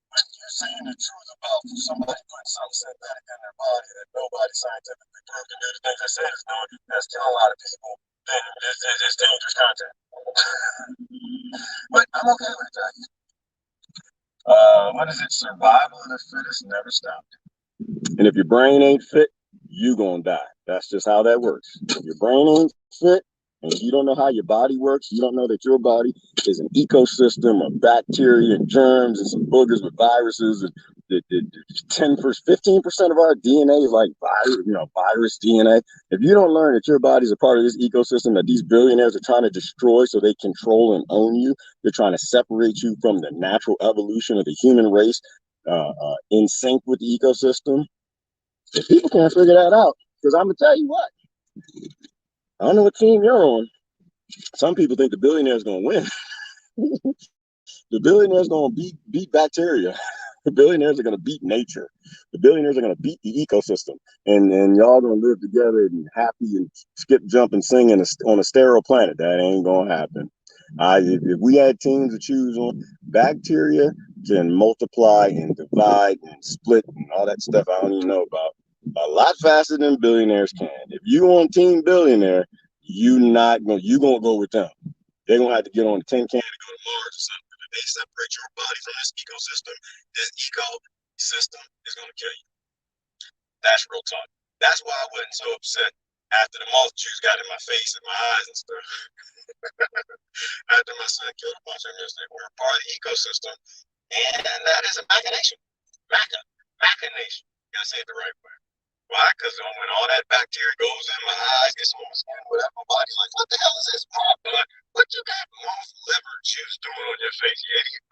When you're saying the truth about somebody putting something synthetic in their body that nobody scientifically proved to do the things they say it's doing, that's killing a lot of people, then it's dangerous content. But I'm okay with that. What is it? Survival of the fittest never stopped. And if your brain ain't fit, you gonna die. That's just how that works. If your brain ain't fit and you don't know how your body works, you don't know that your body is an ecosystem of bacteria and germs and some boogers with viruses, and the 15% of our DNA is like virus DNA. If you don't learn that your body's a part of this ecosystem that these billionaires are trying to destroy so they control and own you, they're trying to separate you from the natural evolution of the human race, in sync with the ecosystem. If people can't figure that out, because I'm gonna tell you what, I don't know what team you're on. Some people think the billionaires gonna win. The billionaires gonna beat bacteria. The billionaires are gonna beat nature. The billionaires are gonna beat the ecosystem, and y'all gonna live together and happy and skip, jump, and sing on a sterile planet. That ain't gonna happen. If we had teams to choose on, bacteria can multiply and divide and split and all that stuff I don't even know about a lot faster than billionaires can. If you on team billionaire, you gonna go with them. They're gonna have to get on the tin can to go to Mars or something. If they separate your body from this ecosystem is gonna kill you. That's real talk. That's why I wasn't so upset after the moth juice got in my face and my eyes and stuff. After my son killed a bunch of them, we're part of the ecosystem, and that is a machination. Machination. You gotta say it the right way. Why? Because when all that bacteria goes in my eyes, gets on my skin, whatever, my body's like, what the hell is this? What you got moth liver juice doing on your face, you idiot?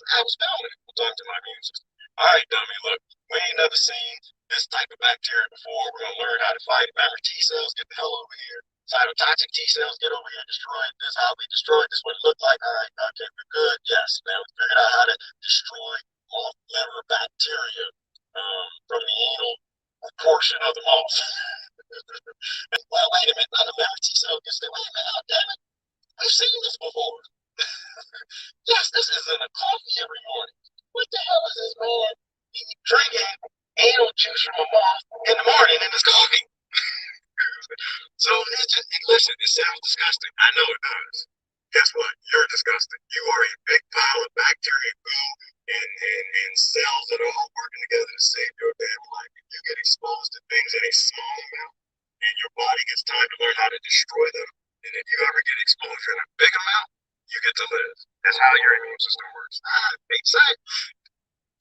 I was filming it. I'm talking to my immune system. All right, dummy, look, we ain't never seen this type of bacteria before. We're going to learn how to fight it. Remember, T cells, get the hell over here. Cytotoxic T cells, get over here and destroy it. This is how we destroy it. This is what it looked like. All right, okay, we're good. Yes, now we figured out how to destroy moth liver bacteria from the anal portion of the moth. Well, wait a minute. Now the memory T cell can say, wait a minute, oh, damn it. We've seen this before. Yes, this isn't a coffee every morning. What the hell is this man drinking anal juice from a moth in the morning in his coffee? So listen, it sounds disgusting. I know it does. Guess what? You're disgusting. You are a big pile of bacteria goo and cells that are all working together to save your damn life. If you get exposed to things in a small amount and your body gets time to learn how to destroy them, and if you ever get exposure in a big amount, you get to live. That's how your immune system works. Big side.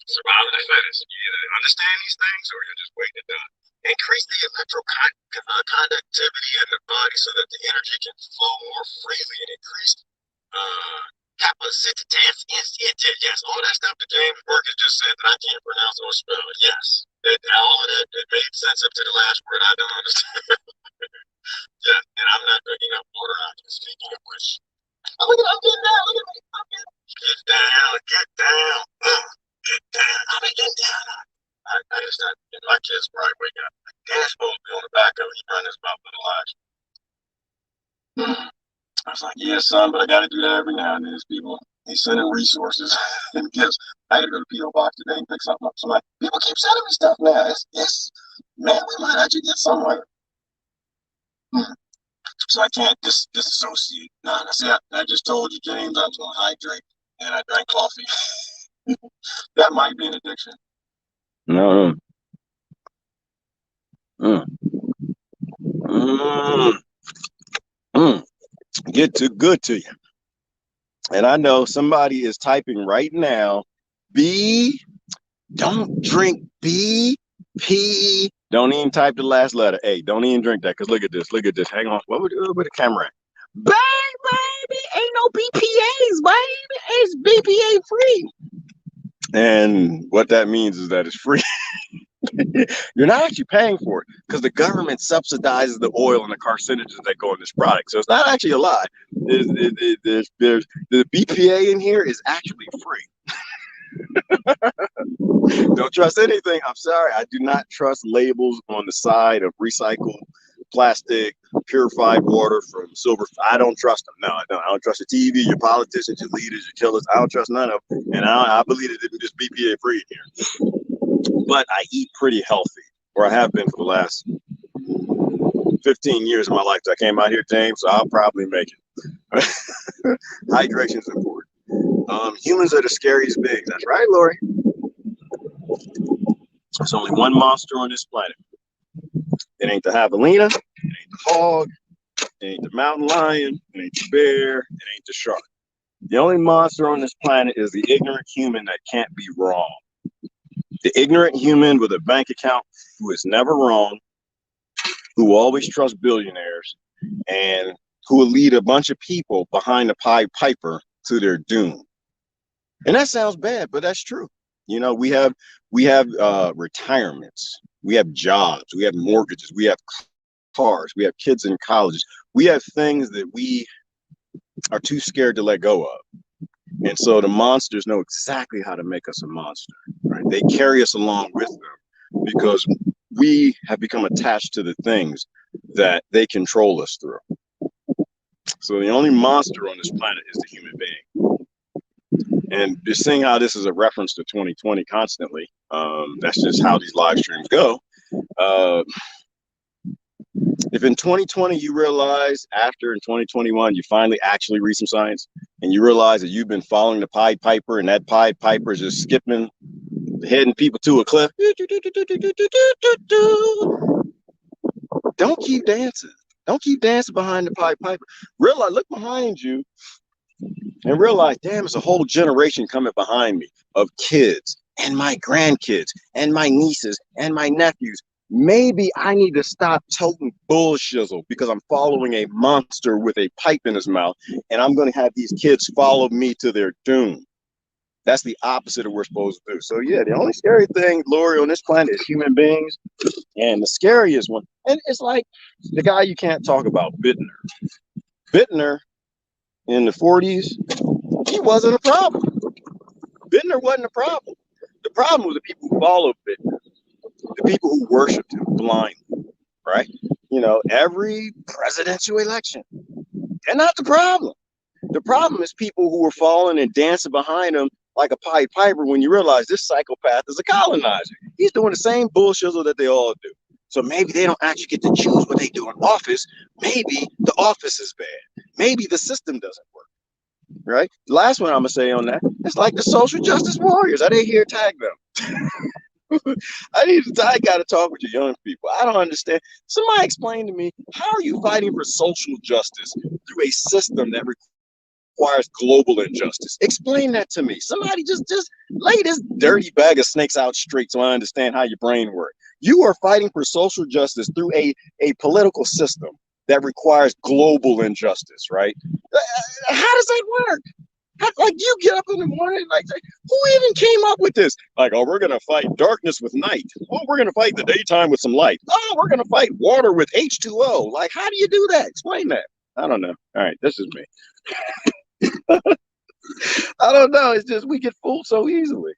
Survival of the fittest. You either understand these things or you're just waiting to die. Increase the electroconductivity in the body so that the energy can flow more freely and increase capacitance. Yes, all that stuff that James Burgess just said that I can't pronounce or spell. Yes, all of that it made sense up to the last word I don't understand. Yeah, and I'm not drinking up water. I can speak in which. Oh, look at I'm getting down. Look at me. Get down. Get down. Get down. I'm getting down. I just got my kids probably wake up. Dad's supposed to be on the back of it. He run his mouth with a latch. I was like, yeah, son, but I got to do that every now and then. People, he's sending resources and gifts. I had to go to P.O. Box today and pick something up. So like, people keep sending me stuff now. It's man, we might actually get somewhere. So I can't disassociate. Nah, I just told you, James, I was going to hydrate. and I drank coffee. That might be an addiction. No. Mm. Mm. Mm. Get too good to you. And I know somebody is typing right now, don't drink BP. Don't even type the last letter. Hey, don't even drink that, because look at this. Look at this. Hang on. What would the camera at? Baby, ain't no BPAs, baby. It's BPA free. And what that means is that it's free. You're not actually paying for it, because the government subsidizes the oil and the carcinogens that go in this product. So it's not actually a lie. There's the BPA in here is actually free. Don't trust anything. I'm sorry. I do not trust labels on the side of recycled plastic, purified water from silver. I don't trust them. No, I don't. I don't trust the TV, your politicians, your leaders, your killers. I don't trust none of them. And I believe it didn't just BPA free in here. But I eat pretty healthy, or I have been for the last 15 years of my life. I came out here, James, so I'll probably make it. Hydration is important. Humans are the scariest beings. That's right, Lori. There's only one monster on this planet. It ain't the javelina, it ain't the hog, it ain't the mountain lion, it ain't the bear, it ain't the shark. The only monster on this planet is the ignorant human that can't be wrong. The ignorant human with a bank account who is never wrong, who always trusts billionaires, and who will lead a bunch of people behind the Pied Piper to their doom. And that sounds bad, but that's true. You know, we have retirements, we have jobs, we have mortgages, we have cars, we have kids in colleges, we have things that we are too scared to let go of. And so the monsters know exactly how to make us a monster, right? They carry us along with them because we have become attached to the things that they control us through. So the only monster on this planet is the human being. And just seeing how this is a reference to 2020 constantly, that's just how these live streams go. If in 2020 you realize after in 2021 you finally actually read some science and you realize that you've been following the Pied Piper and that Pied Piper is just skipping, heading people to a cliff, don't keep dancing. Don't keep dancing behind the Pied Piper. Realize, look behind you and realize, damn, it's a whole generation coming behind me of kids and my grandkids and my nieces and my nephews. Maybe I need to stop toting bullshizzle because I'm following a monster with a pipe in his mouth, and I'm going to have these kids follow me to their doom. That's the opposite of what we're supposed to do. So yeah, the only scary thing, Lori, on this planet is human beings. And the scariest one, and it's like the guy you can't talk about, Bittner. Bittner in the 40s, he wasn't a problem. Bittner wasn't a problem. The problem was the people who followed Bittner, the people who worshiped him blindly, right? You know, every presidential election. They're not the problem. The problem is people who were following and dancing behind him like a Pied Piper when you realize this psychopath is a colonizer. He's doing the same bullshit that they all do. So maybe they don't actually get to choose what they do in office. Maybe the office is bad. Maybe the system doesn't work. Right? The last one I'm gonna say on that, it's like the social justice warriors. I didn't hear tag them. I gotta talk with your young people. I don't understand. Somebody explain to me, how are you fighting for social justice through a system that requires global injustice? Explain that to me. Somebody just lay this dirty bag of snakes out straight so I understand how your brain works. You are fighting for social justice through a political system that requires global injustice, right? How does that work? Like, you get up in the morning, like, who even came up with this? Like, oh, we're gonna fight darkness with night. Oh, we're gonna fight the daytime with some light. Oh, we're gonna fight water with H2O. Like, how do you do that? Explain that. I don't know. All right, this is me. I don't know. It's just we get fooled so easily.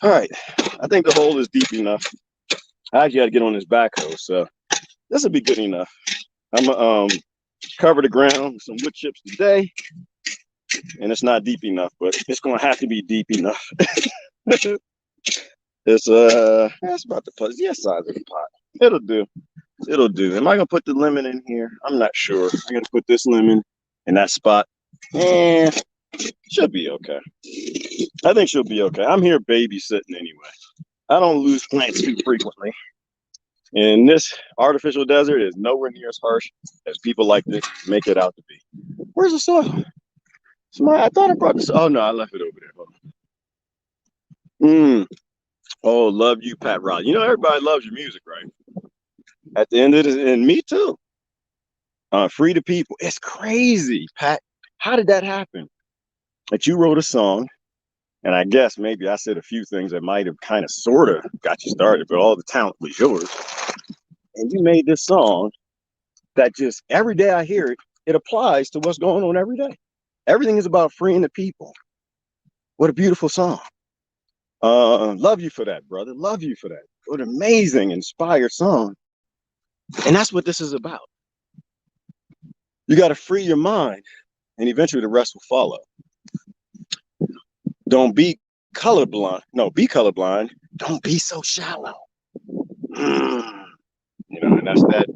All right, I think the hole is deep enough. I actually got to get on this backhoe, so this will be good enough. I'm gonna cover the ground with some wood chips today, and it's not deep enough, but it's gonna have to be deep enough. It's that's about the size of the pot. It'll do. It'll do. Am I gonna put the lemon in here? I'm not sure. I'm gonna put this lemon in that spot. And She'll be okay. I think she'll be okay. I'm here babysitting anyway. I don't lose plants too frequently. And this artificial desert is nowhere near as harsh as people like to make it out to be. Where's the soil? I thought I brought this. Oh no, I left it over there. Hold on. Oh, love you, Pat Riley. You know everybody loves your music, right? At the end of it, and me too. Free the people. It's crazy, Pat. How did that happen? That you wrote a song, and I guess maybe I said a few things that might have kind of sort of got you started, but all the talent was yours. And you made this song that just every day I hear it, it applies to what's going on every day. Everything is about freeing the people. What a beautiful song. Love you for that, brother. Love you for that. What an amazing, inspired song. And that's what this is about. You got to free your mind, and eventually the rest will follow. Don't be colorblind. No, be colorblind. Don't be so shallow. And that's that.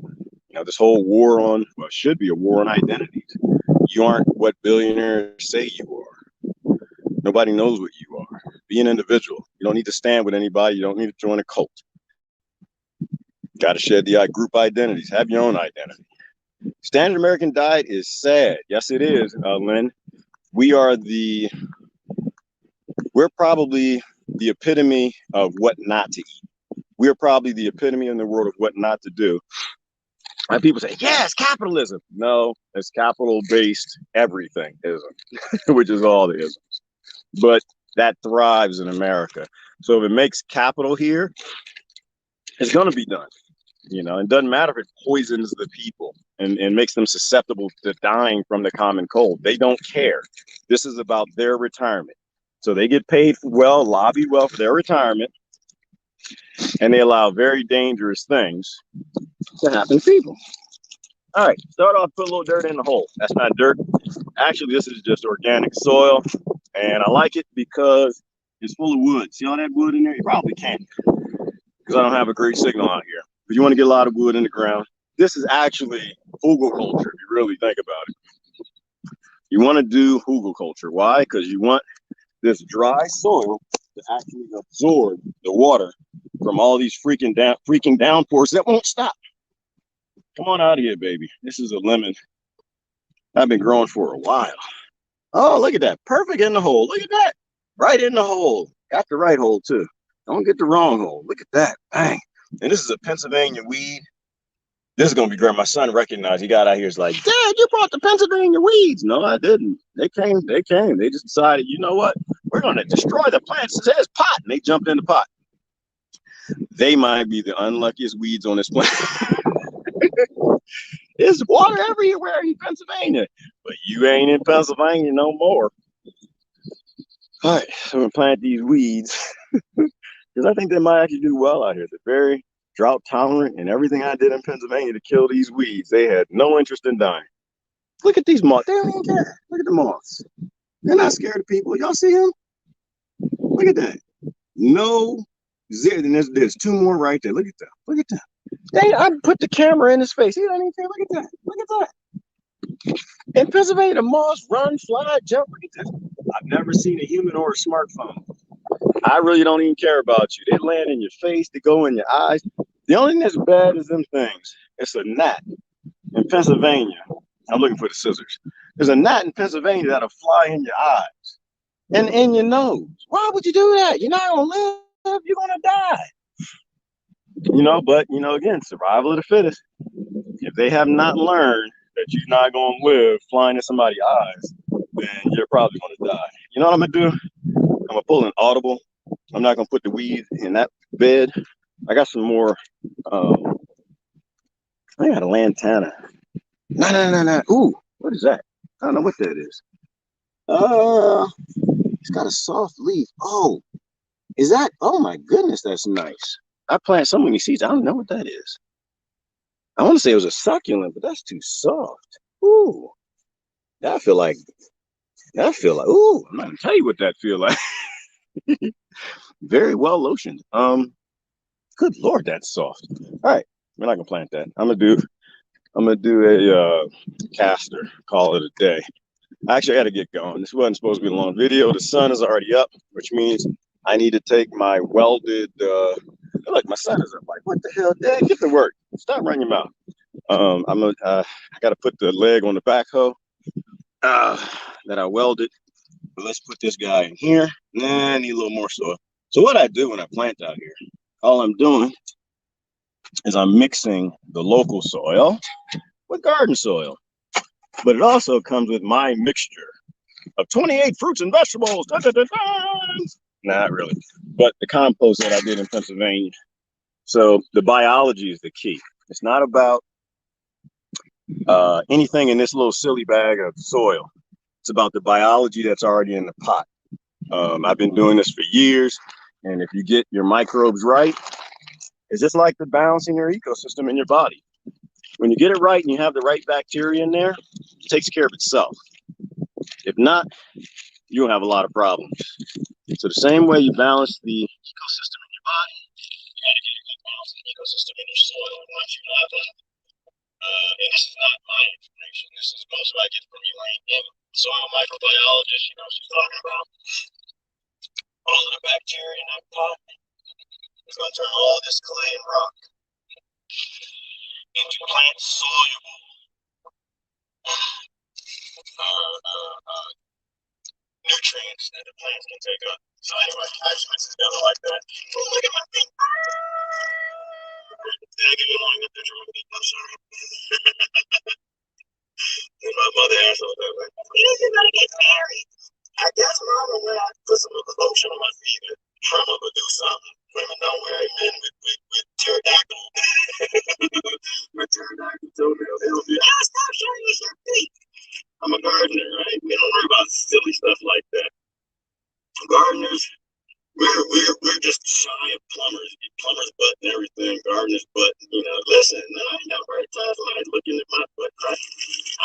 This whole war on, well, it should be a war on identities. You aren't what billionaires say you are. Nobody knows what you are. Be an individual. You don't need to stand with anybody. You don't need to join a cult. Got to shed the group identities. Have your own identity. Standard American diet is sad. Yes, it is, Lynn. We're probably the epitome of what not to eat. We're probably the epitome in the world of what not to do. And people say, yeah, it's capitalism. No, it's capital-based everything ism, which is all the isms. But that thrives in America. So if it makes capital here, it's going to be done. It doesn't matter if it poisons the people and makes them susceptible to dying from the common cold. They don't care. This is about their retirement. So they get paid well, lobby well for their retirement, and they allow very dangerous things to happen to people. All right, start off, put a little dirt in the hole. That's not dirt. Actually, this is just organic soil, and I like it because it's full of wood. See all that wood in there? You probably can't because I don't have a great signal out here. But you want to get a lot of wood in the ground. This is actually hugelkultur, if you really think about it. You want to do hugelkultur. Why? Because you want this dry soil to actually absorb the water from all these freaking downpours that won't stop. Come on out of here, baby. This is a lemon I've been growing for a while. Oh, look at that. Perfect in the hole. Look at that. Right in the hole. Got the right hole, too. Don't get the wrong hole. Look at that. Bang. And this is a Pennsylvania weed. This is going to be great. My son recognized. He got out here. He's like, Dad, you brought the Pennsylvania weeds. No, I didn't. They came. They just decided, you know what? We're going to destroy the plants. It says pot. And they jumped in the pot. They might be the unluckiest weeds on this planet. There's water everywhere in Pennsylvania. But you ain't in Pennsylvania no more. All right. So I'm going to plant these weeds. Because I think they might actually do well out here. They're very drought tolerant, and everything I did in Pennsylvania to kill these weeds, they had no interest in dying. Look at these moths. They don't even care. Look at the moths. They're not scared of people. Y'all see them? Look at that. No zero. And there's two more right there. Look at them. Look at them. I put the camera in his face. He don't even care. Look at that. Look at that. In Pennsylvania, the moths run, fly, jump. Look at this. I've never seen a human or a smartphone. I really don't even care about you. They land in your face. They go in your eyes. The only thing that's bad is them things. It's a gnat in Pennsylvania. I'm looking for the scissors. There's a gnat in Pennsylvania that'll fly in your eyes and in your nose. Why would you do that? You're not going to live. You're going to die. But, again, survival of the fittest. If they have not learned that you're not going to live flying in somebody's eyes, then you're probably going to die. You know what I'm going to do? I'm going to pull an audible. I'm not going to put the weed in that bed. I got some more. I got a lantana. No. Ooh, what is that? I don't know what that is. It's got a soft leaf. Oh, is that? Oh my goodness, that's nice. I plant so many seeds. I don't know what that is. I want to say it was a succulent, but that's too soft. Ooh, I feel like. Ooh, I'm not gonna tell you what that feel like. Very well lotioned. Good Lord, that's soft. All right, we're not gonna plant that. I'm gonna do a castor. Call it a day. Actually, I got to get going. This wasn't supposed to be a long video. The sun is already up, which means I need to take my welded. Look, my son is up. Like, what the hell, Dad? Get to work. Stop running your mouth. I got to put the leg on the backhoe that I welded. But let's put this guy in here. Nah, I need a little more soil. So what I do when I plant out here, all I'm doing is I'm mixing the local soil with garden soil. But it also comes with my mixture of 28 fruits and vegetables. Da, da, da, da. Not really, but the compost that I did in Pennsylvania. So the biology is the key. It's not about anything in this little silly bag of soil. It's about the biology that's already in the pot. I've been doing this for years, and if you get your microbes right, it's just like the balance in your ecosystem in your body. When you get it right and you have the right bacteria in there, it takes care of itself. If not, you'll have a lot of problems. So the same way you balance the ecosystem in your body, you got to get a good balance in the ecosystem in your soil. Once you have that, and this is not my information, this is most of I get from Elaine M, soil microbiologist. She's talking about all of the bacteria in that pot. It's going to turn all this clay and rock into plant soluble nutrients that the plants can take up. So anyway, I just mix it together like that. Oh, look at my feet. Did I give you a long picture of my feet? I'm sorry. And my mother asked me, when are you going to get married? I guess Mama went out to put some lotion on my feet and trim up or do something. Women don't wear men with pterodactyl. With pterodactyl toenails. It'll be, stop showing us your feet. I'm a gardener, right? We don't worry about silly stuff like that. Gardeners, we're just shy of plumbers butt and everything. Gardeners butt, listen, I ain't never heard somebody looking at my butt.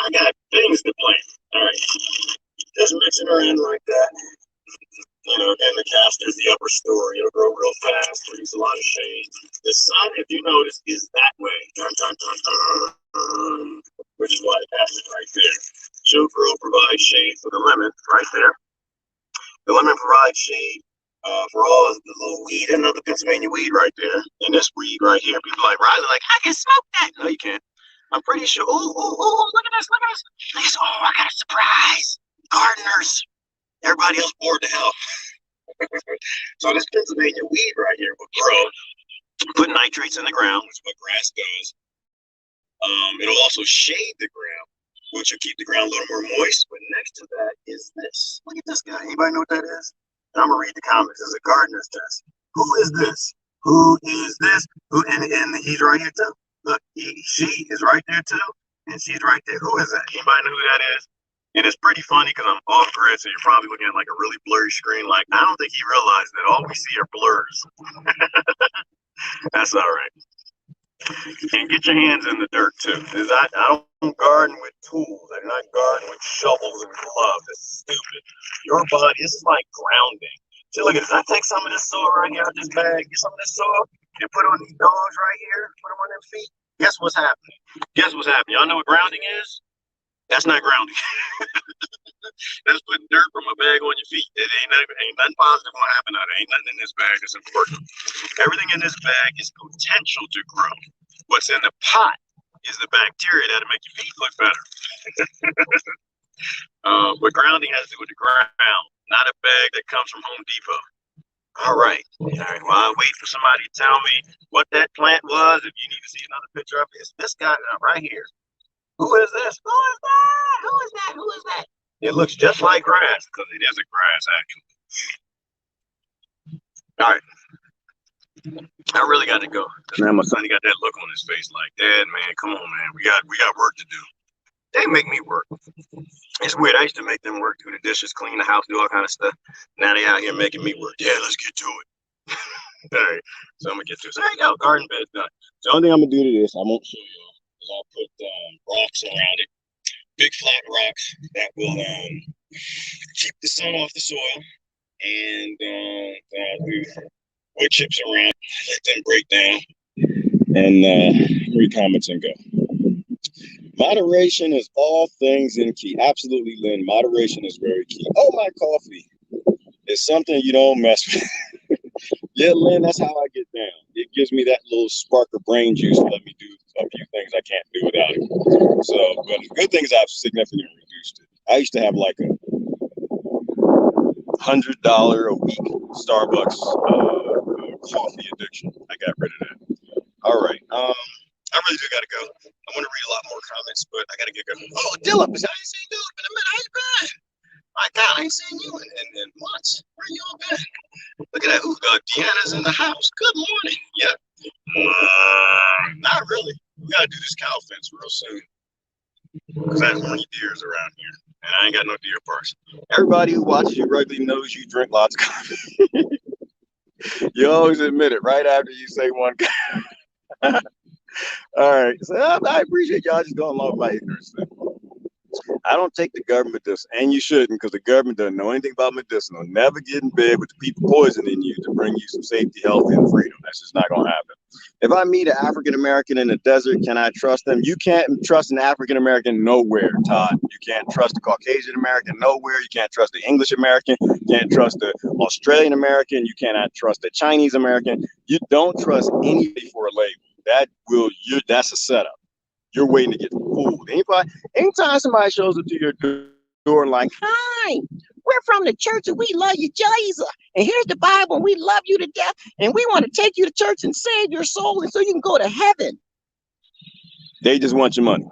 I got things to plant. All right, just mixing her in like that. And the caster's the upper story. It'll grow real fast, produce a lot of shade. The sun, if you notice, is that way. Which is why the caster's right there. She'll grow, provide shade for the lemon right there. The lemon provides shade for all of the little weed and the Pennsylvania weed right there. And this weed right here, people like Riley, like, I can smoke that. No, you can't. I'm pretty sure. Oh, look at this. Oh, I got a surprise. Gardeners. Everybody else bored to hell. So this Pennsylvania weed right here will grow, put nitrates in the ground, which is what grass does. It'll also shade the ground, which will keep the ground a little more moist. But next to that is this. Look at this guy. Anybody know what that is? And I'm gonna read the comments. It's a gardener's test. Who is this? Who is this? And he's right here too. Look, she is right there too, and she's right there. Who is that? Anybody know who that is? And it's pretty funny because I'm off grid, so you're probably looking at like a really blurry screen. Like, I don't think he realized that all we see are blurs. That's all right. And get your hands in the dirt too. I don't garden with tools. I do not garden with shovels and gloves. It's stupid. Your body, this is like grounding. See, look at this. I take some of this soil right here out this bag, get some of this soil, and put it on these dogs right here, put them on their feet. Guess what's happening? Y'all know what grounding is? That's not grounding. That's putting dirt from a bag on your feet. It ain't nothing positive gonna happen out. There ain't nothing in this bag that's important. Everything in this bag is potential to grow. What's in the pot is the bacteria that'll make your feet look better. But grounding has to do with the ground, not a bag that comes from Home Depot. All right. Well, I'll wait for somebody to tell me what that plant was. If you need to see another picture of it, it's this guy right here. Who is this? Who is that? Who is that? Who is that? It looks just like grass because it is a grass, actually. All right. I really got to go. Now my son, he got that look on his face like, Dad, man, come on, man. We got work to do. They make me work. It's weird. I used to make them work, do the dishes, clean the house, do all kind of stuff. Now they out here making me work. Yeah, let's get to it. All right. So I'm going to get to it. So there you go. Garden bed's done. The only thing I'm going to do to this, I won't show you. I'll put rocks around it, big flat rocks that will keep the sun off the soil, and wood chips around, let them break down, and read comments and go. Moderation is all things in key. Absolutely, Lynn. Moderation is very key. Oh, my coffee is something you don't mess with. Yeah, Lynn, that's how I get down. It gives me that little spark of brain juice to let me do a few things I can't do without it. So, but the good thing is I've significantly reduced it. I used to have like a $100 a week Starbucks coffee addiction. I got rid of that. All right. I really do gotta go. I want to read a lot more comments, but I gotta get going. Oh, Dylan, I ain't seen Dylan in a minute. How you been? My God, I ain't seen you in months. Where you all been? Look at that. Ooh, Deanna's in the house. Good morning. Yeah. Not really. We gotta do this cow fence real soon because there's only deers around here, and I ain't got no deer parks. Everybody who watches you regularly knows you drink lots of coffee. You always admit it right after you say one. All right. So I appreciate y'all just going along with my ignorance. I don't take the government this, and you shouldn't, because the government doesn't know anything about medicinal. Never get in bed with the people poisoning you to bring you some safety, health, and freedom. That's just not gonna happen. If I meet an African American in the desert, can I trust them? You can't trust an African American nowhere, Todd. You can't trust a Caucasian American nowhere. You can't trust the English American. You can't trust the Australian American. You cannot trust the Chinese American. You don't trust anybody for a label. That's a setup. You're waiting to get fooled. Anytime somebody shows up to your door and like, hi, we're from the church and we love you, Jesus. And here's the Bible and we love you to death. And we want to take you to church and save your soul and so you can go to heaven. They just want your money.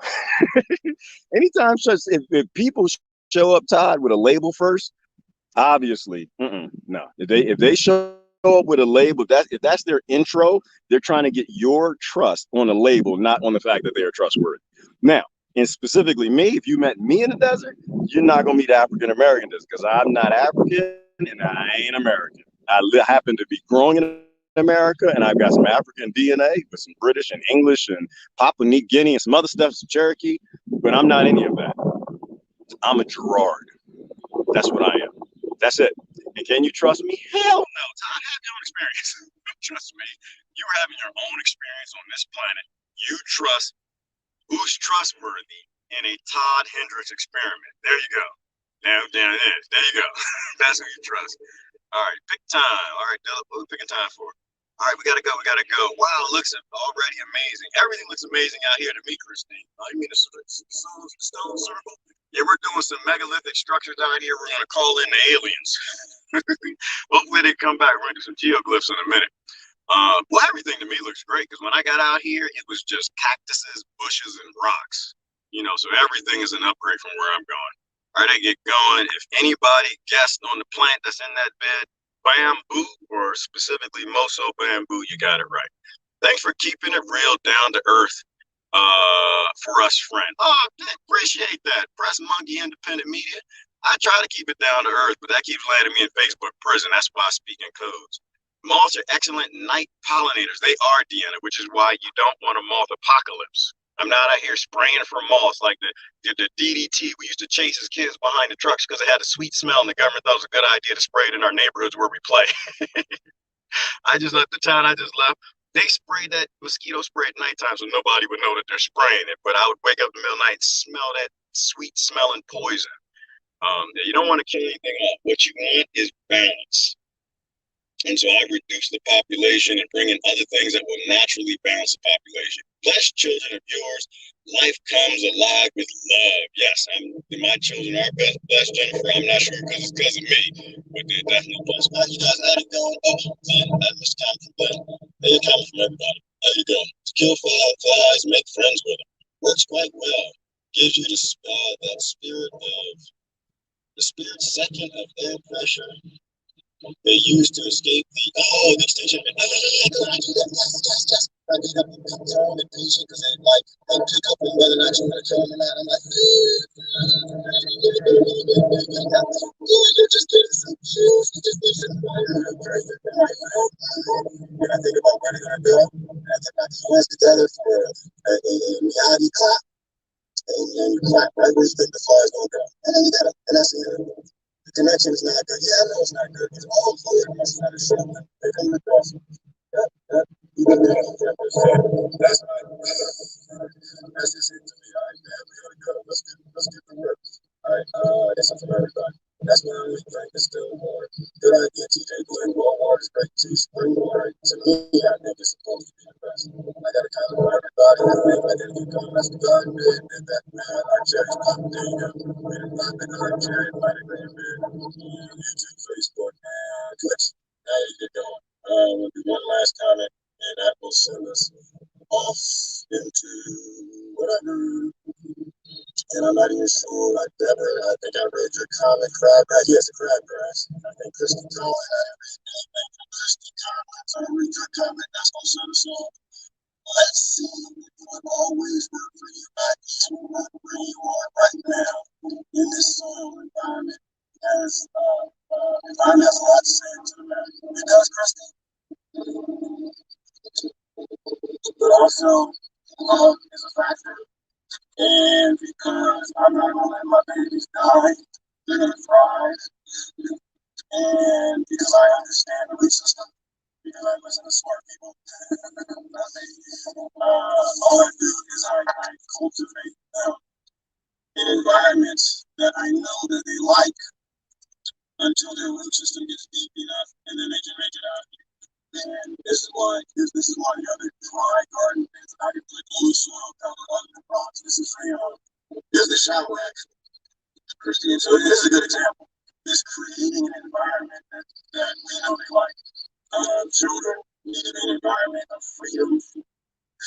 Anytime if people show up, Todd, with a label first, obviously, no. If they show up with a label, if that's their intro, they're trying to get your trust on a label, not on the fact that they are trustworthy. Now, and specifically me, if you met me in the desert, you're not gonna meet African Americans because I'm not African and I ain't American. I happen to be growing in America, and I've got some African DNA with some British and English and Papua New Guinea and some other stuff, some Cherokee, but I'm not any of that. I'm a Gerard. That's what I am. That's it. And can you trust me? Hell no. Todd, have your own experience. Trust me. You're having your own experience on this planet. You trust who's trustworthy in a Todd Hendricks experiment. There you go. There it is. There you go. That's who you trust. All right, pick time. All right, Dylan, what are we picking time for? All right, we gotta go. Wow, it looks already amazing. Everything looks amazing out here to me, Christine. Oh, you mean the stone circle? Yeah, we're doing some megalithic structures out here. We're gonna call in the aliens. Hopefully they come back. We're gonna do some geoglyphs in a minute. Well, everything to me looks great because when I got out here, it was just cactuses, bushes, and rocks. So everything is an upgrade from where I'm going. All right, I get going. If anybody guessed on the plant that's in that bed, bamboo, or specifically Moso bamboo, you got it right. Thanks for keeping it real, down to earth, for us, friend. Oh, appreciate that. Press Monkey Independent Media. I try to keep it down to earth, but that keeps landing me in Facebook prison. That's why I speak in codes. Moths are excellent night pollinators. They are, Deanna, which is why you don't want a moth apocalypse. I'm not out here spraying for moths like the DDT we used to chase as kids behind the trucks because it had a sweet smell and the government thought it was a good idea to spray it in our neighborhoods where we play. I just left the town I just left. They sprayed that mosquito spray at nighttime so nobody would know that they're spraying it. But I would wake up in the middle of the night and smell that sweet smelling poison. You don't want to kill anything off. What you want is balance. And so I reduce the population and bring in other things that will naturally balance the population. Bless children of yours. Life comes alive with love. Yes, my children are blessed, Jennifer. I'm not sure because it's because of me, but they're definitely blessed. How you guys had it going? Oh, Mr. Tom from Ben. Hey, you're coming from everybody. How you doing? To kill flies, make friends with them. Works quite well. Gives you that spirit second of air pressure. They used to escape the extinction. I get up and calm and patient because they pick up on whether or not you want to kill them or not. I'm like, you're just getting some juice. You just need some water. When I think about what they're going to do, I think about the US together for a reality clock. And you clap right where you think the fly's going to go. And then you got it. And that's it. The connection is not good. Yeah, I know it's not good. It's all for it. It's not a show. They're coming across. You got that. That's right. That's just it to me. All right, man. Yeah, I think it's supposed to be the best. I got to kind of want everybody to think I didn't get comments to God, man, and that, man, our church got the thing up. Man, our church might have been, man, YouTube, Facebook, man, Twitch. Now you get going. We'll do one last comment, and that will send us off into whatever. And I'm not even sure. I think I read your comment, Crabgrass. Yes, Crabgrass. I think Kristen Cole had it. Kristen comments. I read your comment. That's gonna send us off. Let's see. It would always work for you back where you are right now in this soil environment. As environment has a lot to say to the man. It does, Kristen. But also, is a factor. And because I'm not gonna let my babies die, they're gonna thrive. And because I understand the root system, because I listen to smart people, all I do is I cultivate them in environments that I know that they like until their root system gets deep enough, and then they can make it out. And this is why the other dry garden is I can put loose soil down on the rocks. This is here's the shower action. Christian, so this is a good example. Is creating an environment that we know they like. Children need an environment of freedom,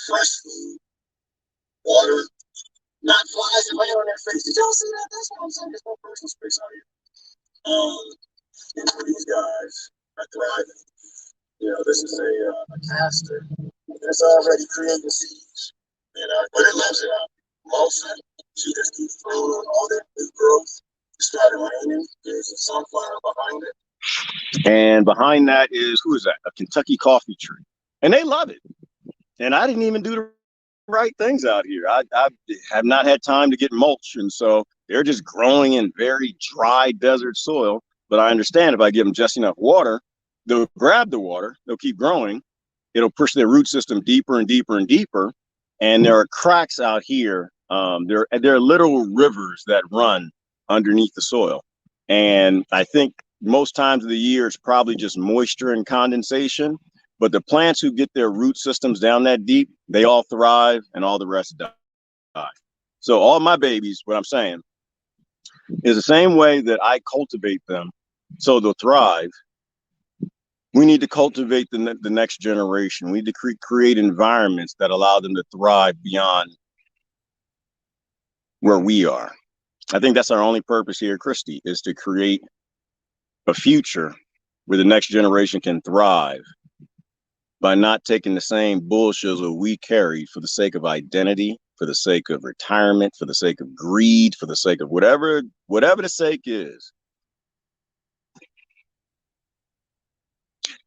fresh food, water, not flies and laying on their face. Did y'all see that? That's what I'm saying. There's no personal space out here. And for these guys are thriving. You know, this is a caster that's already creating seeds. You know, but it loves it out. Motion, she just keeps throwing all that new growth. It started raining. There's a sunflower behind it. And behind that is, who is that? A Kentucky coffee tree. And they love it. And I didn't even do the right things out here. I have not had time to get mulch. And so they're just growing in very dry desert soil. But I understand if I give them just enough water, they'll grab the water, they'll keep growing. It'll push their root system deeper and deeper and deeper. And there are cracks out here. There are little rivers that run underneath the soil. And I think most times of the year, it's probably just moisture and condensation. But the plants who get their root systems down that deep, they all thrive and all the rest die. So all my babies, what I'm saying, is the same way that I cultivate them so they'll thrive. We need to cultivate the next generation. We need to create environments that allow them to thrive beyond where we are. I think that's our only purpose here, Christy, is to create a future where the next generation can thrive by not taking the same bullshit that we carried for the sake of identity, for the sake of retirement, for the sake of greed, for the sake of whatever the sake is.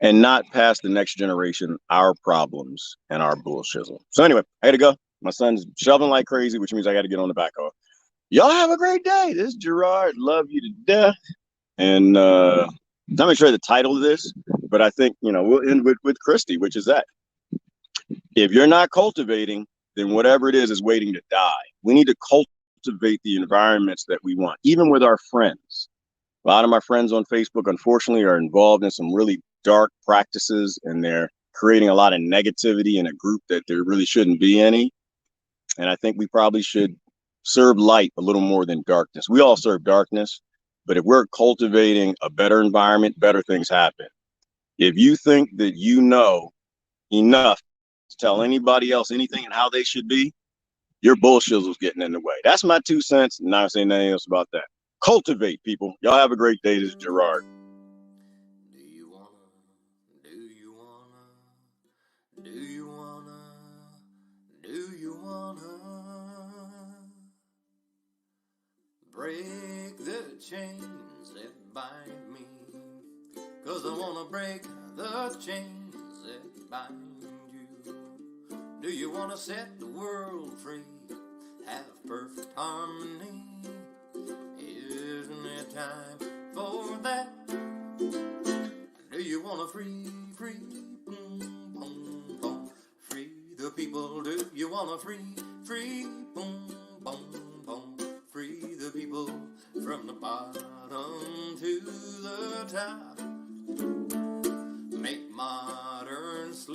And not pass the next generation our problems and our bullshit. So anyway, I gotta go. My son's shoveling like crazy, which means I gotta get on the backhoe. Y'all have a great day. This is Gerard. Love you to death. And I'm not sure the title of this, but I think, we'll end with Christy, which is that. If you're not cultivating, then whatever it is waiting to die. We need to cultivate the environments that we want, even with our friends. A lot of my friends on Facebook, unfortunately, are involved in some really dark practices, and they're creating a lot of negativity in a group that there really shouldn't be any. And I think we probably should serve light a little more than darkness. We all serve darkness, but if we're cultivating a better environment, better things happen. If you think that you know enough to tell anybody else anything and how they should be, your bullshit was getting in the way. That's my 2 cents. Not saying anything else about that. Cultivate, people. Y'all have a great day. This is Gerard. Break the chains that bind me, 'cause I wanna break the chains that bind you. Do you wanna set the world free, have perfect harmony? Isn't it time for that? Do you wanna free, boom, boom, boom, free the people? Do you wanna free, boom, boom, boom, free the people from the bottom to the top? Make modern slavery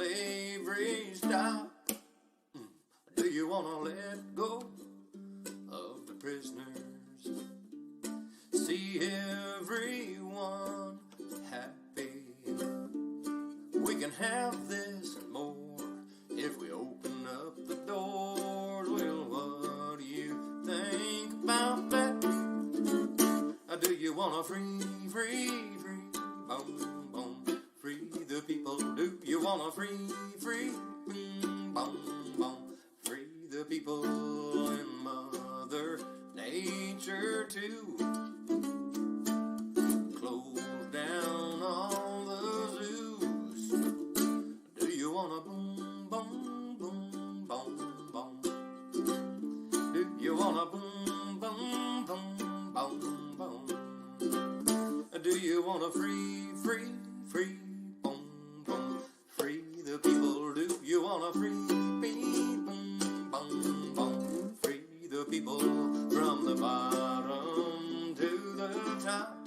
can have this and more if we open up the doors. Well, what do you think about that? Do you want a free, boom, boom, free the people? Do you want a free, boom, boom, free the people and Mother Nature too? Close down all the zoos. Do you want a boom, boom, boom, boom, boom? Do you want a boom, boom, boom, boom, boom? Do you want a free, boom, boom, free the people? Do you want a free, boom, boom, boom, free the people from the bottom to the top?